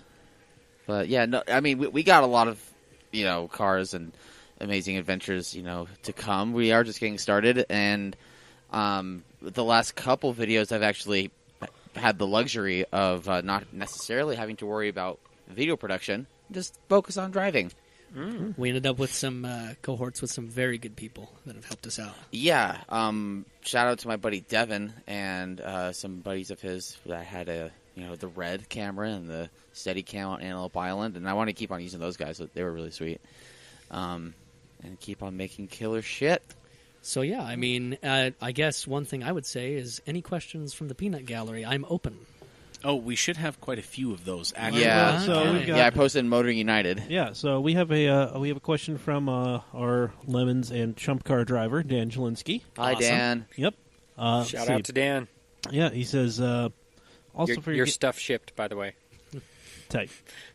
Speaker 4: But yeah, no, I mean, we got a lot of, cars and amazing adventures, to come. We are just getting started, and the last couple videos I've actually had the luxury of not necessarily having to worry about video production, just focus on driving.
Speaker 5: We ended up with some cohorts with some very good people that have helped us out.
Speaker 4: Yeah, shout out to my buddy Devin and some buddies of his that had the Red camera and the Steadicam on Antelope Island, and I want to keep on using those guys. They were really sweet, and keep on making killer shit.
Speaker 5: So yeah, I mean, I guess one thing I would say is any questions from the Peanut Gallery, I'm open.
Speaker 1: Oh, we should have quite a few of those. Actually.
Speaker 4: Yeah,
Speaker 2: So we've got,
Speaker 4: I posted in Motoring United.
Speaker 2: Yeah, so we have a question from our Lemons and Chump Car driver, Dan Jelinski.
Speaker 4: Hi,
Speaker 5: Awesome.
Speaker 4: Dan.
Speaker 2: Yep.
Speaker 3: Shout out to Dan.
Speaker 2: Yeah, he says also for
Speaker 3: Your stuff shipped, by the way.
Speaker 2: type.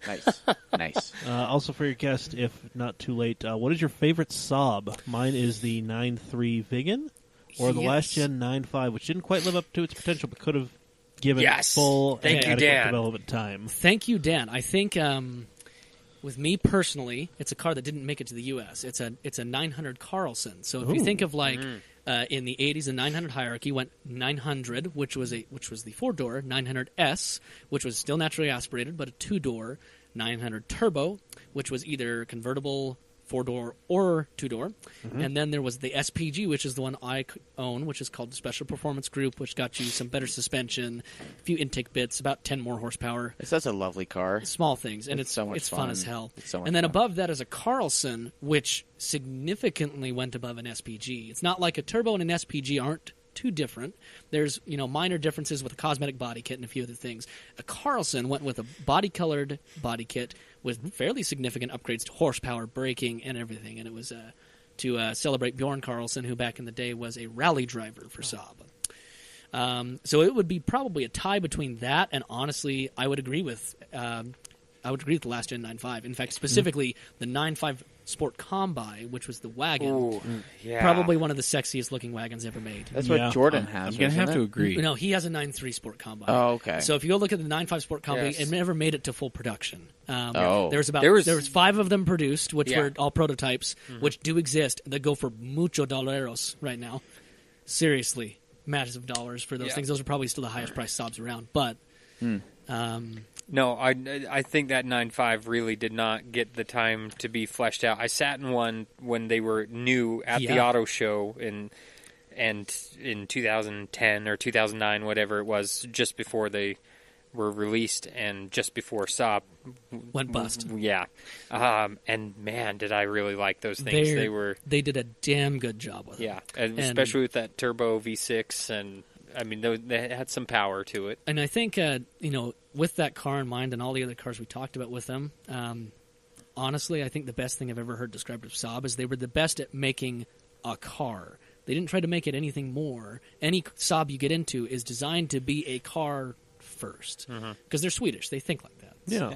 Speaker 4: Nice, nice.
Speaker 2: Also for your guest, if not too late, what is your favorite Saab? Mine is the 9.3 Vigan, or the
Speaker 5: Yes.
Speaker 2: last gen 9.5, which didn't quite live up to its potential, but could have given
Speaker 3: Yes.
Speaker 2: full
Speaker 3: Thank
Speaker 2: and
Speaker 3: you,
Speaker 2: adequate
Speaker 3: Dan.
Speaker 2: development time.
Speaker 5: Thank you, Dan. I think with me personally, it's a car that didn't make it to the U.S. It's a 900 Carlson. So if you
Speaker 2: Ooh.
Speaker 5: think of like in the 80s, the 900 hierarchy went 900, which was the 4-door, 900S, which was still naturally aspirated, but a 2-door, 900 Turbo, which was either convertible 4-door or 2-door. And then there was the SPG, which is the one I own, which is called the Special Performance Group, which got you some better suspension, a few intake bits, about 10 more horsepower.
Speaker 4: It's such a lovely car.
Speaker 5: Small things, and
Speaker 4: It's
Speaker 5: it's
Speaker 4: so much
Speaker 5: it's fun
Speaker 4: fun.
Speaker 5: as hell.
Speaker 4: It's so much
Speaker 5: and then
Speaker 4: fun.
Speaker 5: above that is a Carlson, which significantly went above an SPG. It's not like a turbo and an SPG aren't too different. There's minor differences with a cosmetic body kit and a few other things. A Carlson went with a body-colored body kit with fairly significant upgrades to horsepower, braking, and everything. And it was to celebrate Bjorn Carlson, who back in the day was a rally driver for Saab. So it would be probably a tie between that and, honestly, I would agree with the last gen 9.5. In fact, specifically the 9.5 Sport Combi, which was the wagon.
Speaker 3: Ooh, yeah.
Speaker 5: Probably one of the sexiest looking wagons ever made.
Speaker 4: That's
Speaker 2: Yeah.
Speaker 4: what Jordan has.
Speaker 1: I'm gonna have to
Speaker 4: isn't it?
Speaker 1: agree.
Speaker 5: No, he has a 9.3 Sport Combi.
Speaker 4: Oh, okay.
Speaker 5: So if you go look at the 9.5 Sport Combi,
Speaker 3: Yes.
Speaker 5: it never made it to full production.
Speaker 4: Oh.
Speaker 5: There
Speaker 3: There
Speaker 5: was 5 of them produced, which
Speaker 3: Yeah.
Speaker 5: were all prototypes, which do exist. That go for mucho doleros right now. Seriously, massive dollars for those
Speaker 3: Yeah.
Speaker 5: things. Those are probably still the highest priced Saabs around. But
Speaker 3: No, I think that 9.5 really did not get the time to be fleshed out. I sat in one when they were new at the
Speaker 5: Yeah.
Speaker 3: auto show in 2010 or 2009, whatever it was, just before they were released and just before Saab
Speaker 5: went bust.
Speaker 3: Yeah, and man, did I really like those things.
Speaker 5: They did a damn good job with it.
Speaker 3: Yeah, and especially with that turbo V6, and I mean, they had some power to it.
Speaker 5: And I think, with that car in mind and all the other cars we talked about with them, honestly, I think the best thing I've ever heard described of Saab is they were the best at making a car. They didn't try to make it anything more. Any Saab you get into is designed to be a car first. Because they're Swedish. They think like that.
Speaker 2: Yeah.
Speaker 5: So,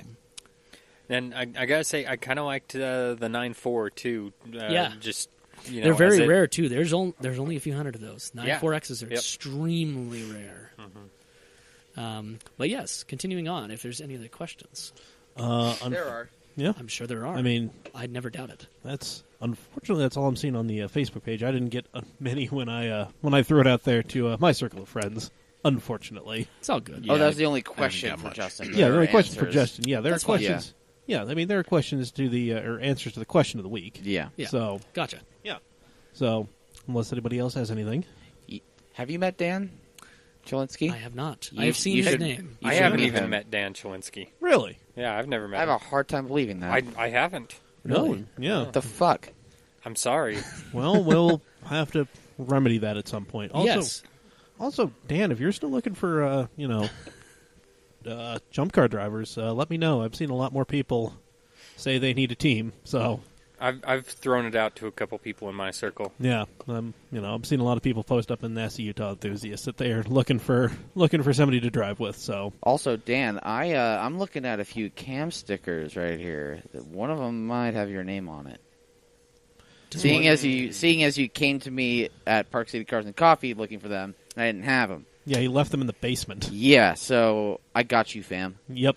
Speaker 3: And I gotta say, I kind of liked the 9.4 too.
Speaker 5: Yeah.
Speaker 3: Just
Speaker 5: they're very rare, too. There's only a few hundred of those. 9.4Xs are
Speaker 3: Yep.
Speaker 5: extremely rare. But yes, continuing on, if there's any other questions.
Speaker 4: There are.
Speaker 2: Yeah.
Speaker 5: I'm sure there are.
Speaker 2: I mean,
Speaker 5: I'd never doubt it.
Speaker 2: unfortunately that's all I'm seeing on the Facebook page. I didn't get many when I threw it out there to my circle of friends. Unfortunately.
Speaker 5: It's all good.
Speaker 4: Oh, that was the only
Speaker 1: got
Speaker 4: question for
Speaker 1: much.
Speaker 4: Justin.
Speaker 2: Yeah, the
Speaker 4: There
Speaker 2: only
Speaker 4: are
Speaker 2: question for
Speaker 4: answers.
Speaker 2: Justin. Yeah, there are
Speaker 5: That's fine.
Speaker 2: questions. Yeah, I mean there are questions to the or answers to the question of the week.
Speaker 4: Yeah.
Speaker 5: Yeah.
Speaker 2: So
Speaker 5: Gotcha.
Speaker 2: so unless anybody else has anything.
Speaker 4: Have you met Dan Cholinsky?
Speaker 5: I have not.
Speaker 4: You-
Speaker 5: I've seen
Speaker 4: you
Speaker 5: his
Speaker 4: should-
Speaker 5: name.
Speaker 4: you
Speaker 3: I
Speaker 4: should
Speaker 3: haven't
Speaker 4: meet
Speaker 3: even
Speaker 4: him.
Speaker 3: met Dan Cholinsky.
Speaker 2: Really?
Speaker 3: Yeah, I've never met
Speaker 4: I have
Speaker 3: him.
Speaker 4: a hard time believing that.
Speaker 3: I haven't.
Speaker 5: Really?
Speaker 2: Yeah.
Speaker 4: What the fuck?
Speaker 3: I'm sorry.
Speaker 2: Well, we'll have to remedy that at some point. Also,
Speaker 5: Yes.
Speaker 2: Also, Dan, if you're still looking for jump car drivers, let me know. I've seen a lot more people say they need a team. So
Speaker 3: I've thrown it out to a couple people in my circle.
Speaker 2: yeah, I'm seeing a lot of people post up in NASA Utah enthusiasts that they are looking for somebody to drive with. So
Speaker 4: Also, Dan, I'm looking at a few cam stickers right here. One of them might have your name on it. Seeing as you came to me at Park City Cars and Coffee looking for them, I didn't have them.
Speaker 2: yeah, he left them in the basement.
Speaker 4: Yeah, so I got you, fam.
Speaker 2: Yep,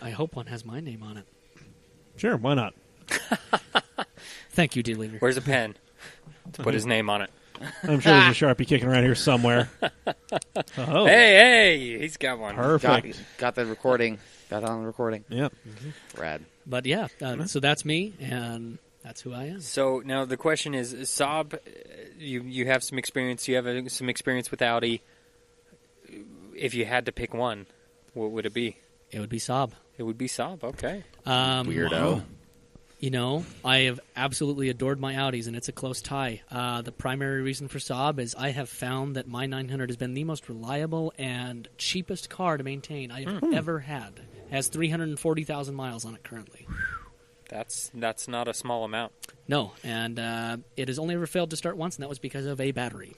Speaker 5: I hope one has my name on it.
Speaker 2: sure, why not?
Speaker 5: Thank you, dear leader.
Speaker 3: Where's a pen to put his name on it?
Speaker 2: I'm sure there's a Sharpie kicking around here somewhere. Oh,
Speaker 3: Hey, he's got one.
Speaker 2: perfect.
Speaker 4: Got the recording. Got it on the recording.
Speaker 2: Yep.
Speaker 4: Rad.
Speaker 5: But yeah, so that's me, and that's who I am.
Speaker 3: So now the question is, Saab, you have some experience. You have some experience with Audi. If you had to pick one, what would it be?
Speaker 5: It would be Saab.
Speaker 3: It would be Saab. Okay.
Speaker 4: Weirdo.
Speaker 5: I have absolutely adored my Audis, and it's a close tie. The primary reason for Saab is I have found that my 900 has been the most reliable and cheapest car to maintain I have ever had. It has 340,000 miles on it currently.
Speaker 3: That's not a small amount.
Speaker 5: No, and it has only ever failed to start once, and that was because of a battery.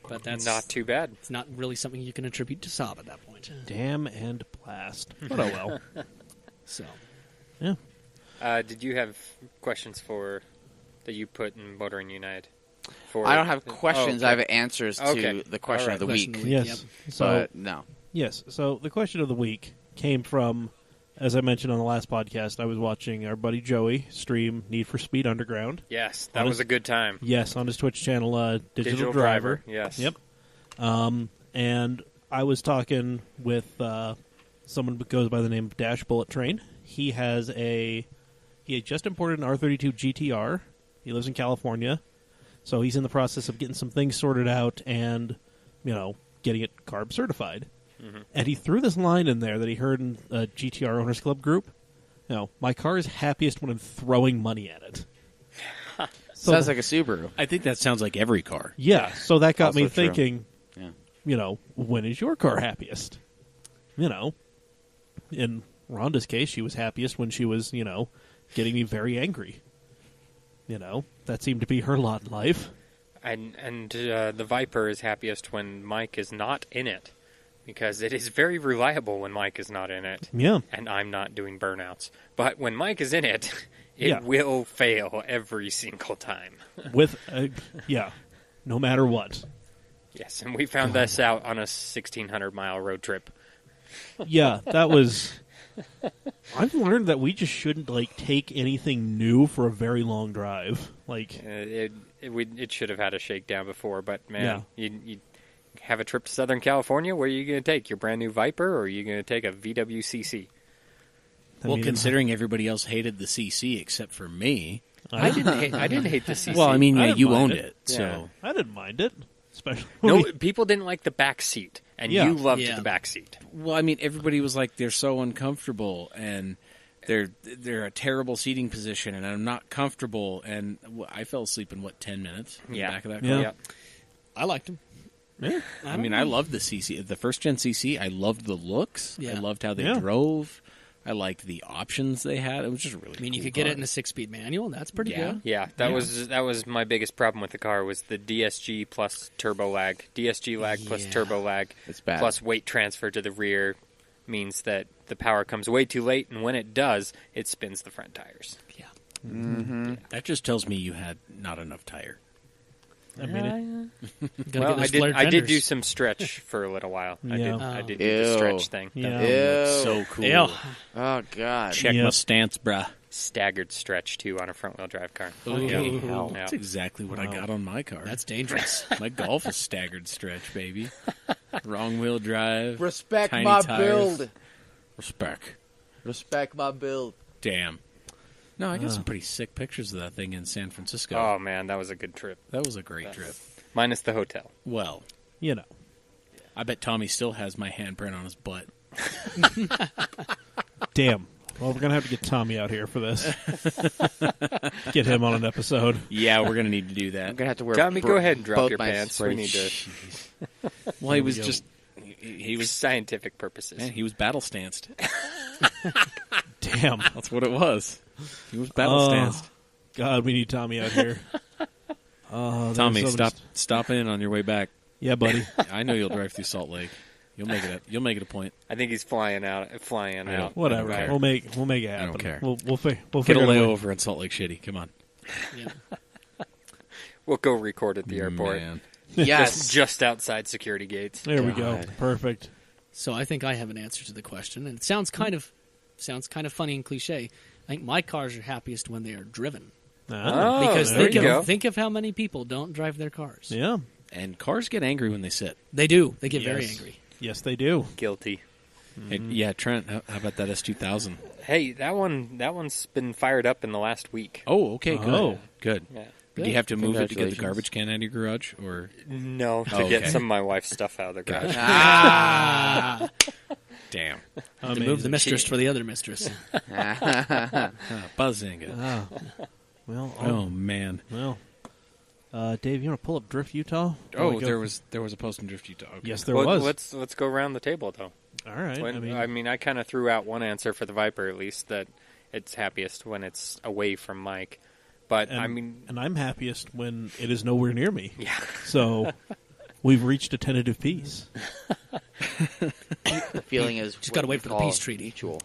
Speaker 5: But that's
Speaker 3: Not too bad.
Speaker 5: It's not really something you can attribute to Saab at that point.
Speaker 2: Damn and blast. But oh well.
Speaker 5: So,
Speaker 2: Yeah.
Speaker 3: Did you have questions that you put in Motoring United?
Speaker 4: I don't have questions.
Speaker 3: Oh,
Speaker 4: I
Speaker 3: okay.
Speaker 4: have answers to
Speaker 3: Okay.
Speaker 4: the question
Speaker 3: All
Speaker 4: of the
Speaker 3: right.
Speaker 5: Question
Speaker 4: week.
Speaker 5: of the week.
Speaker 2: Yes.
Speaker 5: Yep.
Speaker 2: So
Speaker 4: But no.
Speaker 2: yes. So the question of the week came from, as I mentioned on the last podcast, I was watching our buddy Joey stream Need for Speed Underground.
Speaker 3: Yes, that
Speaker 2: On
Speaker 3: was
Speaker 2: his-
Speaker 3: a good time.
Speaker 2: Yes, on his Twitch channel, Digital Driver.
Speaker 3: Yes.
Speaker 2: Yep. And I was talking with someone who goes by the name of Dash Bullet Train. He had just imported an R32 GTR. He lives in California, so he's in the process of getting some things sorted out and, getting it CARB certified.
Speaker 3: Mm-hmm.
Speaker 2: And he threw this line in there that he heard in a GTR Owners Club group. My car is happiest when I'm throwing money at it.
Speaker 4: Sounds like a Subaru.
Speaker 1: I think that sounds like every car.
Speaker 2: Yeah, so that got me
Speaker 4: Also true.
Speaker 2: thinking,
Speaker 4: Yeah.
Speaker 2: when is your car happiest? In Rhonda's case, she was happiest when she was, getting me very angry. That seemed to be her lot in life.
Speaker 3: And the Viper is happiest when Mike is not in it, because it is very reliable when Mike is not in it.
Speaker 2: Yeah.
Speaker 3: And I'm not doing burnouts. But when Mike is in it, It will fail every single time.
Speaker 2: With, no matter what.
Speaker 3: Yes, and we found this out on a 1,600-mile road trip.
Speaker 2: Yeah, that was... I've learned that we just shouldn't, take anything new for a very long drive.
Speaker 3: It should have had a shakedown before, but, man, you have a trip to Southern California, where are you going to take? Your brand new Viper, or are you going to take a VWCC?
Speaker 1: Considering everybody else hated the CC except for me...
Speaker 3: I didn't hate the CC.
Speaker 1: Well, I mean, you owned
Speaker 2: it.
Speaker 1: So
Speaker 2: I didn't mind it. Especially
Speaker 3: people didn't like the back seat, and you loved the back seat.
Speaker 1: Well, I mean, everybody was like, they're so uncomfortable, and they're a terrible seating position, and I'm not comfortable. And I fell asleep in 10 minutes in the back of that car.
Speaker 2: Yeah.
Speaker 5: I liked him.
Speaker 1: Yeah. I mean, I loved the CC, the first gen CC. I loved the looks.
Speaker 5: Yeah.
Speaker 1: I loved how they drove. I liked the options they had. It was just a really.
Speaker 5: You
Speaker 1: cool
Speaker 5: could get
Speaker 1: car.
Speaker 5: it in a 6-speed manual. That's pretty good.
Speaker 3: Yeah, that was my biggest problem with the car, was the DSG plus turbo lag. DSG lag plus turbo lag.
Speaker 4: It's bad.
Speaker 3: Plus weight transfer to the rear means that the power comes way too late, and when it does, it spins the front tires.
Speaker 5: Yeah.
Speaker 4: Mm-hmm.
Speaker 1: That just tells me you had not enough tire.
Speaker 2: I mean,
Speaker 3: Well, I did do some stretch for a little while.
Speaker 2: Yeah.
Speaker 3: I did do the stretch thing.
Speaker 2: Yeah.
Speaker 1: Looks so cool.
Speaker 5: Ew.
Speaker 4: Oh, God.
Speaker 1: Check my stance, bruh.
Speaker 3: Staggered stretch, too, on a front-wheel drive car.
Speaker 1: Ooh.
Speaker 3: Yeah.
Speaker 1: That's exactly what I got on my car.
Speaker 5: That's dangerous.
Speaker 1: My Golf is staggered stretch, baby. Wrong wheel drive.
Speaker 4: Respect
Speaker 1: tiny
Speaker 4: my
Speaker 1: tires.
Speaker 4: build. Respect my build.
Speaker 1: Damn. No, I got some pretty sick pictures of that thing in San Francisco.
Speaker 3: Oh, man, that was a good trip.
Speaker 1: That was a great trip.
Speaker 3: Minus the hotel.
Speaker 1: Well, I bet Tommy still has my handprint on his butt.
Speaker 2: damn. Well, we're going to have to get Tommy out here for this. Get him on an episode.
Speaker 1: Yeah, we're going to need to do that.
Speaker 4: I'm going to have to wear
Speaker 3: Tommy, go ahead and drop
Speaker 4: both
Speaker 3: your
Speaker 4: my
Speaker 3: pants.
Speaker 4: spray-
Speaker 3: We need to...
Speaker 1: Well, he was just... He was
Speaker 3: scientific purposes.
Speaker 1: Man, he was battle stanced.
Speaker 2: Damn.
Speaker 1: That's what it was. He was battle stanced.
Speaker 2: God, we need Tommy out here.
Speaker 1: Tommy, stop in on your way back.
Speaker 2: Yeah, buddy.
Speaker 1: I know you'll drive through Salt Lake. You'll make it a point.
Speaker 3: I think he's flying out.
Speaker 2: Whatever.
Speaker 1: Right.
Speaker 2: We'll make it happen.
Speaker 1: I don't care.
Speaker 2: We'll
Speaker 1: Get
Speaker 2: figure
Speaker 1: a
Speaker 2: it out.
Speaker 1: layover in Salt Lake Shitty. Come on.
Speaker 5: Yeah.
Speaker 3: We'll go record at the airport.
Speaker 1: Man.
Speaker 4: Yes.
Speaker 3: Just outside security gates.
Speaker 2: There we go. Perfect.
Speaker 5: So I think I have an answer to the question, and it sounds kind of funny and cliche. I think my cars are happiest when they are driven. Because
Speaker 2: there you go.
Speaker 5: think of how many people don't drive their cars.
Speaker 2: Yeah.
Speaker 1: And cars get angry when they sit.
Speaker 5: They do. They get very angry.
Speaker 2: Yes, they do.
Speaker 3: Guilty.
Speaker 1: Hey, yeah, Trent, how about that S2000?
Speaker 3: Hey, that one's been fired up in the last week.
Speaker 1: Oh, okay, good.
Speaker 2: Oh.
Speaker 1: Good.
Speaker 3: Yeah.
Speaker 1: Do you have to move it to get the
Speaker 4: Congratulations.
Speaker 1: garbage can out of your garage? Or
Speaker 3: No, to
Speaker 1: Oh,
Speaker 3: get
Speaker 1: okay.
Speaker 3: some of my wife's stuff out of the garage.
Speaker 1: Damn.
Speaker 5: To move the mistress for the other mistress.
Speaker 1: Buzzinga.
Speaker 2: Well,
Speaker 1: Oh, man.
Speaker 2: well. Dave, you want to pull up Drift Utah?
Speaker 1: Oh, there was a post in Drift Utah. Okay.
Speaker 2: Yes, there was.
Speaker 3: Let's go around the table though.
Speaker 2: All right.
Speaker 3: I kind of threw out one answer for the Viper, at least, that it's happiest when it's away from Mike. But
Speaker 2: and I'm happiest when it is nowhere near me.
Speaker 3: Yeah.
Speaker 2: So we've reached a tentative peace.
Speaker 4: The feeling is
Speaker 5: Just gotta wait for the peace treaty.
Speaker 4: Mutual.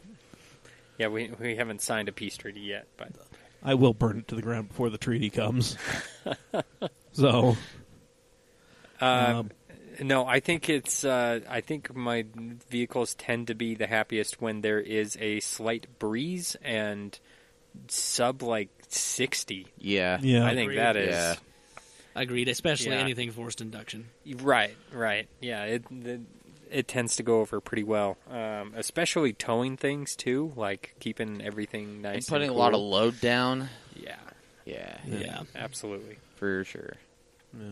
Speaker 3: Yeah, we haven't signed a peace treaty yet, but
Speaker 2: I will burn it to the ground before the treaty comes. So,
Speaker 3: no, I think it's. I think my vehicles tend to be the happiest when there is a slight breeze and sub 60.
Speaker 4: Yeah.
Speaker 2: yeah.
Speaker 3: I think that is
Speaker 4: Yeah.
Speaker 5: Agreed, especially
Speaker 3: Yeah.
Speaker 5: anything forced induction.
Speaker 3: right. Yeah, it tends to go over pretty well, especially towing things too, like keeping everything nice.
Speaker 4: And putting
Speaker 3: and
Speaker 4: a lot of
Speaker 3: cool.
Speaker 4: load down.
Speaker 3: Yeah,
Speaker 5: Yeah.
Speaker 3: absolutely.
Speaker 4: For sure.
Speaker 2: Yeah.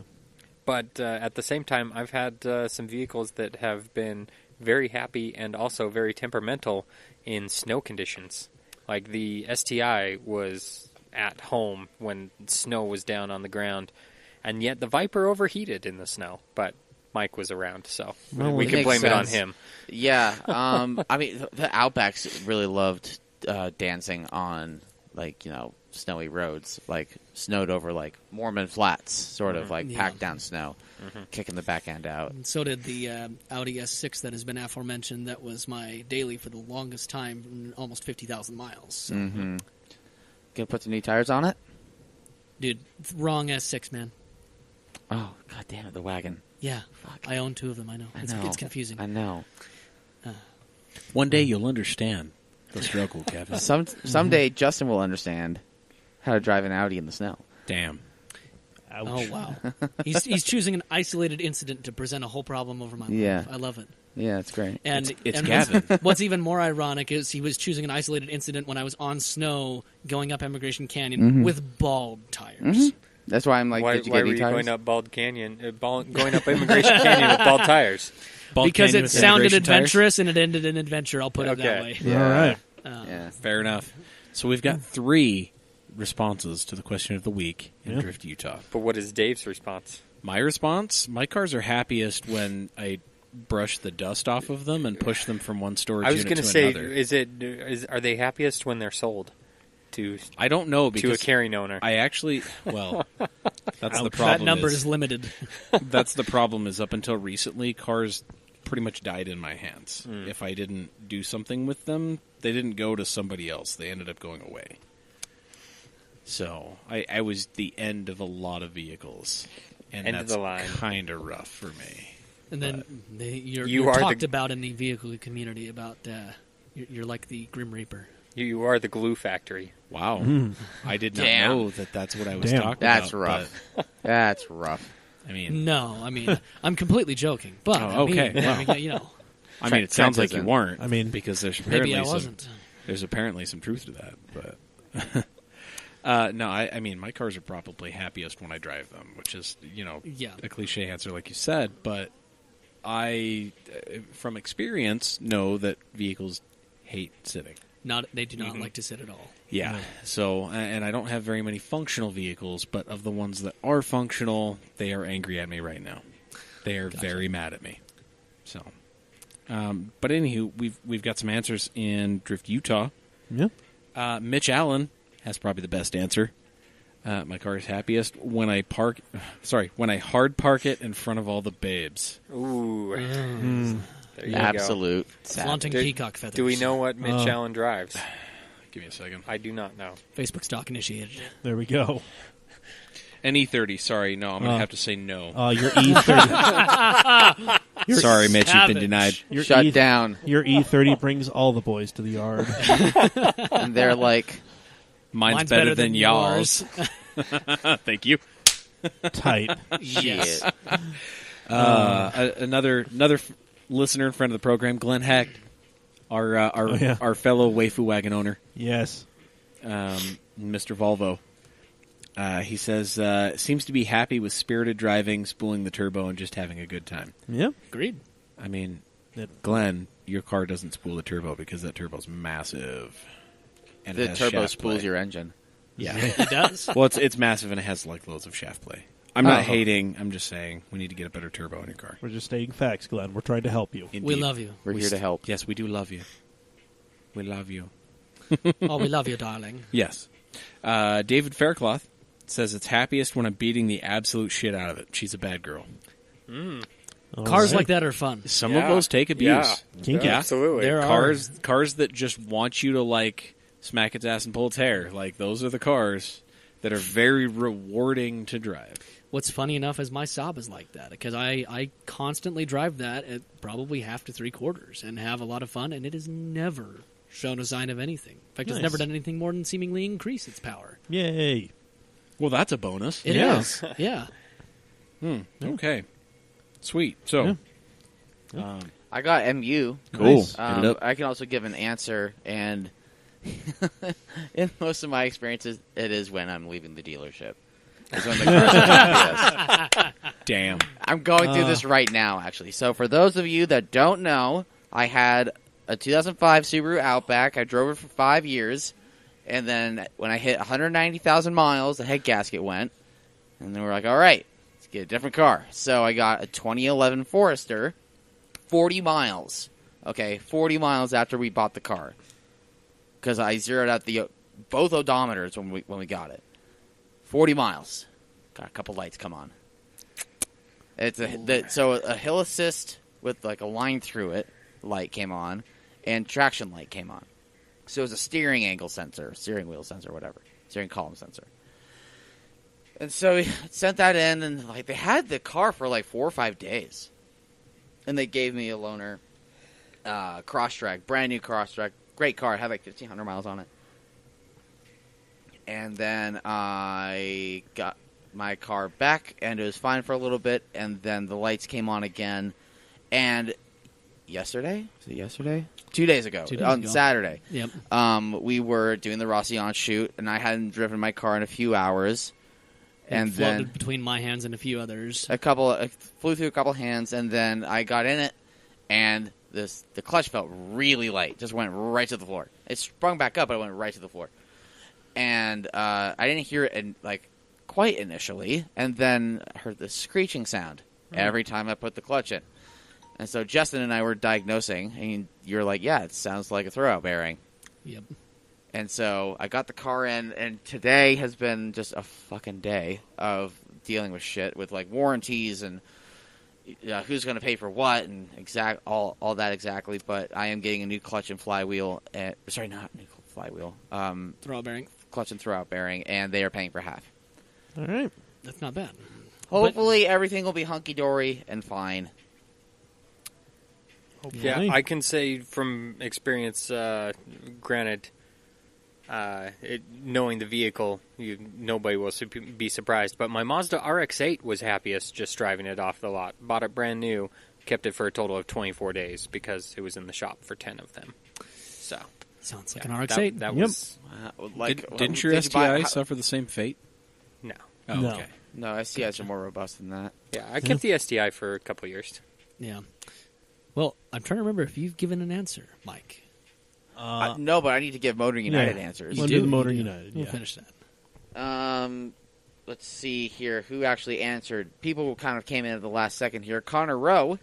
Speaker 3: But at the same time, I've had some vehicles that have been very happy and also very temperamental in snow conditions. Like the STI was at home when snow was down on the ground, and yet the Viper overheated in the snow. But Mike was around, so
Speaker 2: Well,
Speaker 3: we
Speaker 2: it
Speaker 3: can
Speaker 4: makes
Speaker 3: blame it on
Speaker 4: sense.
Speaker 3: him.
Speaker 4: Yeah. I mean, the Outbacks really loved dancing on, snowy roads, snowed over, Mormon Flats, sort of,
Speaker 5: Yeah.
Speaker 4: packed down snow, kicking the back end out.
Speaker 5: And so did the Audi S6 that has been aforementioned. That was my daily for the longest time, almost 50,000 miles. So.
Speaker 4: Mm-hmm. Gonna put some new tires on it?
Speaker 5: Dude, wrong S6, man.
Speaker 4: Oh, god damn it, the wagon.
Speaker 5: Yeah,
Speaker 4: Fuck.
Speaker 5: I own 2 of them. I know.
Speaker 4: I know.
Speaker 5: It's confusing.
Speaker 4: I know.
Speaker 1: One day you'll understand the struggle, Kevin.
Speaker 4: Someday Justin will understand how to drive an Audi in the snow.
Speaker 1: Damn.
Speaker 2: Ouch.
Speaker 5: Oh wow. He's choosing an isolated incident to present a whole problem over my
Speaker 4: Yeah.
Speaker 5: life. I love it.
Speaker 4: Yeah, it's great.
Speaker 5: And
Speaker 1: It's
Speaker 5: and
Speaker 1: Gavin.
Speaker 5: What's even more ironic is he was choosing an isolated incident when I was on snow going up Emigration Canyon with bald tires.
Speaker 4: That's why I'm like,
Speaker 3: Why
Speaker 4: did you
Speaker 3: were
Speaker 4: get new
Speaker 3: you
Speaker 4: tires?
Speaker 3: going up Bald Canyon, going up Immigration Canyon with bald tires?
Speaker 1: Bald
Speaker 5: Because
Speaker 1: Canyon
Speaker 5: it
Speaker 1: with
Speaker 5: sounded
Speaker 1: immigration tires?
Speaker 5: adventurous and it ended in adventure. I'll put it that
Speaker 3: Okay.
Speaker 5: way.
Speaker 4: Yeah.
Speaker 2: All right.
Speaker 4: Yeah.
Speaker 1: Fair enough. So we've got 3 responses to the question of the week in
Speaker 2: Yeah.
Speaker 1: Drift Utah.
Speaker 3: But what is Dave's response?
Speaker 1: My response: my cars are happiest when I brush the dust off of them and push them from one storage
Speaker 3: I was
Speaker 1: unit
Speaker 3: going to
Speaker 1: to
Speaker 3: say,
Speaker 1: another.
Speaker 3: are they happiest when they're sold to
Speaker 1: I don't know
Speaker 3: to a
Speaker 1: because
Speaker 3: carrying owner?
Speaker 1: I actually that's the
Speaker 5: That
Speaker 1: problem.
Speaker 5: number is limited.
Speaker 1: That's the problem. Is up until recently, cars pretty much died in my hands. If I didn't do something with them, they didn't go to somebody else. They ended up going away. So I was the end of a lot of vehicles, and
Speaker 3: End of
Speaker 1: that's
Speaker 3: the line.
Speaker 1: kind of rough for me.
Speaker 5: And then
Speaker 3: You
Speaker 5: you're
Speaker 3: are
Speaker 5: talked
Speaker 3: the-
Speaker 5: about in the vehicle community about you're like the Grim Reaper.
Speaker 3: You are the glue factory.
Speaker 1: Wow, I did not
Speaker 4: Damn.
Speaker 1: know that that's what I was
Speaker 2: Damn.
Speaker 1: talking
Speaker 4: That's
Speaker 1: about.
Speaker 4: rough. That's rough.
Speaker 1: But, I mean,
Speaker 5: No, I mean I'm completely joking. But
Speaker 1: Oh, okay,
Speaker 5: I mean, you know,
Speaker 1: it sounds like you
Speaker 4: isn't.
Speaker 1: weren't.
Speaker 2: I mean,
Speaker 1: because there's apparently
Speaker 5: maybe I wasn't.
Speaker 1: There's apparently some truth to that, but no, I mean my cars are probably happiest when I drive them, which is
Speaker 5: Yeah.
Speaker 1: a cliche answer like you said, but I from experience know that vehicles hate sitting.
Speaker 5: They do not like to sit at all.
Speaker 1: Yeah. So, and I don't have very many functional vehicles, but of the ones that are functional, they are angry at me right now. They are very mad at me. So, but anywho, we've got some answers in Drift Utah.
Speaker 2: yeah.
Speaker 1: Mitch Allen has probably the best answer. My car is happiest when I hard park it in front of all the babes.
Speaker 3: Ooh. There you
Speaker 4: Absolute.
Speaker 5: Flaunting
Speaker 3: Do-
Speaker 5: peacock feathers.
Speaker 3: Do we know what Mitch Allen drives?
Speaker 1: Give me a second.
Speaker 3: I do not know.
Speaker 5: Facebook stock initiated.
Speaker 2: There we go.
Speaker 1: An E30. Sorry, no. I'm going to have to say no.
Speaker 2: Your E30.
Speaker 1: Sorry, Mitch. You've been
Speaker 5: savage.
Speaker 1: denied.
Speaker 2: Your
Speaker 4: Shut down.
Speaker 2: Your E30 brings all the boys to the yard.
Speaker 4: And they're like,
Speaker 1: Mine's better than y'all's. Thank you.
Speaker 2: Tight.
Speaker 5: Yes.
Speaker 4: shit.
Speaker 1: Another listener and friend of the program, Glenn Hecht, our fellow Waifu wagon owner,
Speaker 2: Yes.
Speaker 1: Mr. Volvo. He says seems to be happy with spirited driving, spooling the turbo, and just having a good time.
Speaker 2: Yeah.
Speaker 5: Agreed.
Speaker 1: I mean,
Speaker 2: It-
Speaker 1: Glenn, your car doesn't spool the turbo because that turbo's massive, and it
Speaker 4: The
Speaker 1: has
Speaker 4: turbo
Speaker 1: shaft
Speaker 4: spools
Speaker 1: play.
Speaker 4: your engine.
Speaker 1: Yeah.
Speaker 5: It does.
Speaker 1: Well, it's massive and it has like loads of shaft play. I'm not
Speaker 4: Oh.
Speaker 1: hating. I'm just saying we need to get a better turbo in your car.
Speaker 2: We're just stating facts, Glenn. We're trying to help you.
Speaker 1: Indeed.
Speaker 5: We love you.
Speaker 4: We're here to help.
Speaker 1: Yes, we do love you. We love you.
Speaker 5: Oh, we love you, darling.
Speaker 1: Yes. David Faircloth says it's happiest when I'm beating the absolute shit out of it. She's a bad girl.
Speaker 2: All
Speaker 5: Cars
Speaker 2: right.
Speaker 5: like that are fun.
Speaker 1: Some of those take abuse.
Speaker 2: Kinky.
Speaker 1: Yeah.
Speaker 3: Absolutely.
Speaker 5: There are.
Speaker 1: Cars that just want you to like smack its ass and pull its hair. Like those are the cars that are very rewarding to drive.
Speaker 5: What's funny enough is my Saab is like that because I constantly drive that at probably half to 3/4 and have a lot of fun, and it has never shown a sign of anything. In fact, it's
Speaker 2: Nice.
Speaker 5: never done anything more than seemingly increase its power.
Speaker 2: Yay.
Speaker 1: Well, that's a bonus.
Speaker 5: It is,
Speaker 2: Yeah.
Speaker 5: yeah.
Speaker 1: Okay. Sweet. So,
Speaker 4: I got MU.
Speaker 1: cool.
Speaker 2: Nice.
Speaker 1: Hit it up.
Speaker 4: I can also give an answer, and in most of my experiences, it is when I'm leaving the dealership. It's when the car's happiest.
Speaker 1: Damn.
Speaker 4: I'm going through this right now, actually. So for those of you that don't know, I had a 2005 Subaru Outback. I drove it for 5 years, and then when I hit 190,000 miles, the head gasket went, and then we're like, all right, let's get a different car. So I got a 2011 Forester, 40 miles. Okay, 40 miles after we bought the car, because I zeroed out the both odometers when we got it. 40 miles. Got a couple lights come on. It's so a hill assist with like a line through it light came on, and traction light came on. So it was a steering wheel sensor, whatever. steering column sensor. And so we sent that in, and like they had the car for like 4 or 5 days, and they gave me a loaner Crosstrek, brand new Crosstrek, great car. It had like 1,500 miles on it. And then I got my car back, and it was fine for a little bit, and then the lights came on again. And yesterday? Was it yesterday? 2 days ago.
Speaker 5: 2 days
Speaker 4: on
Speaker 5: ago.
Speaker 4: Saturday.
Speaker 5: Yep.
Speaker 4: We were doing the Roussillon shoot, and I hadn't driven my car in a few hours. And
Speaker 5: floated
Speaker 4: then
Speaker 5: between my hands and a few others.
Speaker 4: I flew through a couple hands, and then I got in it, and the clutch felt really light. Just went right to the floor. It sprung back up, but it went right to the floor. And I didn't hear it quite initially, and then I heard the screeching sound every time I put the clutch in. And so Justin and I were diagnosing, and you're like, yeah, it sounds like a throwout bearing.
Speaker 5: Yep.
Speaker 4: And so I got the car in, and today has been just a fucking day of dealing with shit, with like warranties and who's going to pay for what and all that exactly. But I am getting a new clutch and flywheel. Sorry, not new flywheel.
Speaker 5: Throwout bearing.
Speaker 4: Clutch and throwout bearing, and they are paying for half.
Speaker 2: All right.
Speaker 5: That's not bad.
Speaker 4: Hopefully everything will be hunky-dory and fine.
Speaker 3: Yeah, I can say from experience, granted, knowing the vehicle, nobody will be surprised. But my Mazda RX-8 was happiest just driving it off the lot. Bought it brand new, kept it for a total of 24 days because it was in the shop for 10 of them. So
Speaker 5: Sounds like an RX-8.
Speaker 3: That
Speaker 2: Yep.
Speaker 3: was
Speaker 1: Didn't your STI suffer the same fate?
Speaker 3: no.
Speaker 1: Oh,
Speaker 2: No.
Speaker 1: okay.
Speaker 4: No, STIs are more robust than that.
Speaker 3: Yeah, I kept the STI for a couple of years.
Speaker 5: Yeah. Well, I'm trying to remember if you've given an answer, Mike.
Speaker 4: No, but I need to give Motoring United answers.
Speaker 2: We'll do the Motor United.
Speaker 5: We'll
Speaker 2: Yeah.
Speaker 5: finish that.
Speaker 4: Let's see here. Who actually answered? People who kind of came in at the last second here. Connor Rowe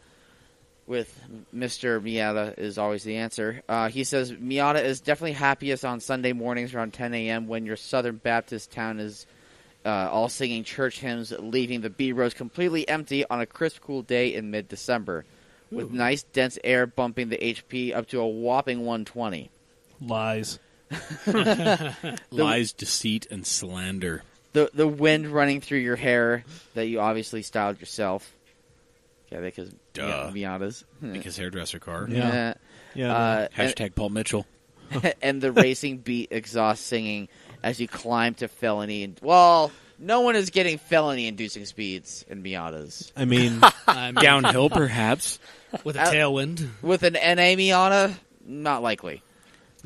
Speaker 4: with Mr. Miata is always the answer. He says, Miata is definitely happiest on Sunday mornings around 10 a.m. when your Southern Baptist town is all singing church hymns, leaving the B roads completely empty on a crisp, cool day in mid-December, with nice, dense air bumping the HP up to a whopping 120.
Speaker 2: Lies.
Speaker 1: Lies, deceit, and slander.
Speaker 4: The wind running through your hair that you obviously styled yourself. Yeah, because
Speaker 1: Duh.
Speaker 4: Miatas.
Speaker 1: Because hairdresser car.
Speaker 2: Yeah. Yeah.
Speaker 1: Hashtag Paul Mitchell.
Speaker 4: And the racing beat exhaust singing as you climb to felony. Well, no one is getting felony-inducing speeds in Miatas.
Speaker 2: I mean,
Speaker 1: Downhill, perhaps.
Speaker 5: With a tailwind.
Speaker 4: With an NA Miata, not likely.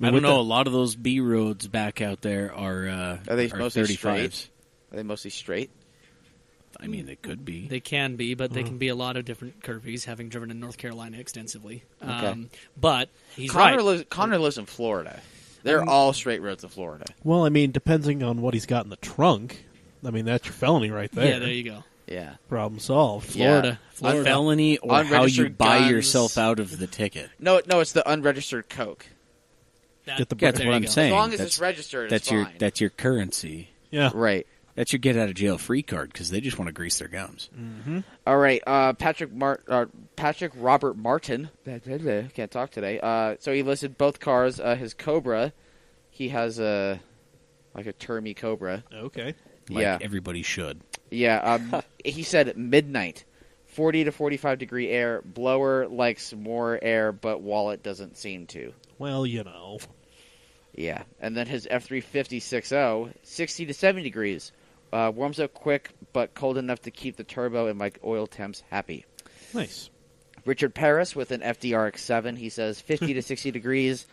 Speaker 1: I don't know. A lot of those B roads back out there are
Speaker 4: they mostly
Speaker 1: 35s.
Speaker 4: straight? Are they mostly straight?
Speaker 1: I mean, they could be.
Speaker 5: They can be, but they can be a lot of different curvies, having driven in North Carolina extensively.
Speaker 4: Okay.
Speaker 5: But he's
Speaker 4: Connor
Speaker 5: right.
Speaker 4: Connor lives in Florida. They're all straight roads in Florida.
Speaker 2: well, I mean, depending on what he's got in the trunk, I mean, that's your felony right there.
Speaker 5: Yeah, there you go.
Speaker 4: Yeah.
Speaker 2: Problem solved.
Speaker 5: Florida.
Speaker 4: Yeah.
Speaker 1: Felony or how you
Speaker 4: Unregistered
Speaker 1: buy
Speaker 4: guns.
Speaker 1: yourself out of the ticket.
Speaker 4: No, it's the unregistered Coke.
Speaker 2: Get the
Speaker 1: That's
Speaker 5: there
Speaker 1: what
Speaker 5: you
Speaker 1: I'm
Speaker 5: go.
Speaker 1: saying.
Speaker 4: As long as
Speaker 1: that's,
Speaker 4: it's registered,
Speaker 1: that's
Speaker 4: it's
Speaker 1: your
Speaker 4: fine.
Speaker 1: that's your currency.
Speaker 2: Yeah.
Speaker 4: Right.
Speaker 1: That's your get out of jail free card because they just want to grease their gums.
Speaker 4: All right, Patrick Robert Martin. Can't talk today. So he listed both cars. His Cobra, he has a Termy Cobra.
Speaker 2: Okay.
Speaker 1: Like
Speaker 4: Yeah.
Speaker 1: everybody should.
Speaker 4: Yeah. He said midnight, 40 to 45 degree air. Blower likes more air, but wallet doesn't seem to.
Speaker 2: Well, you know.
Speaker 4: Yeah. And then his F350 6.0, 60 to 70 degrees. Warms up quick, but cold enough to keep the turbo and my oil temps happy.
Speaker 2: Nice.
Speaker 4: Richard Paris with an FDRX7. He says 50 to 60 degrees,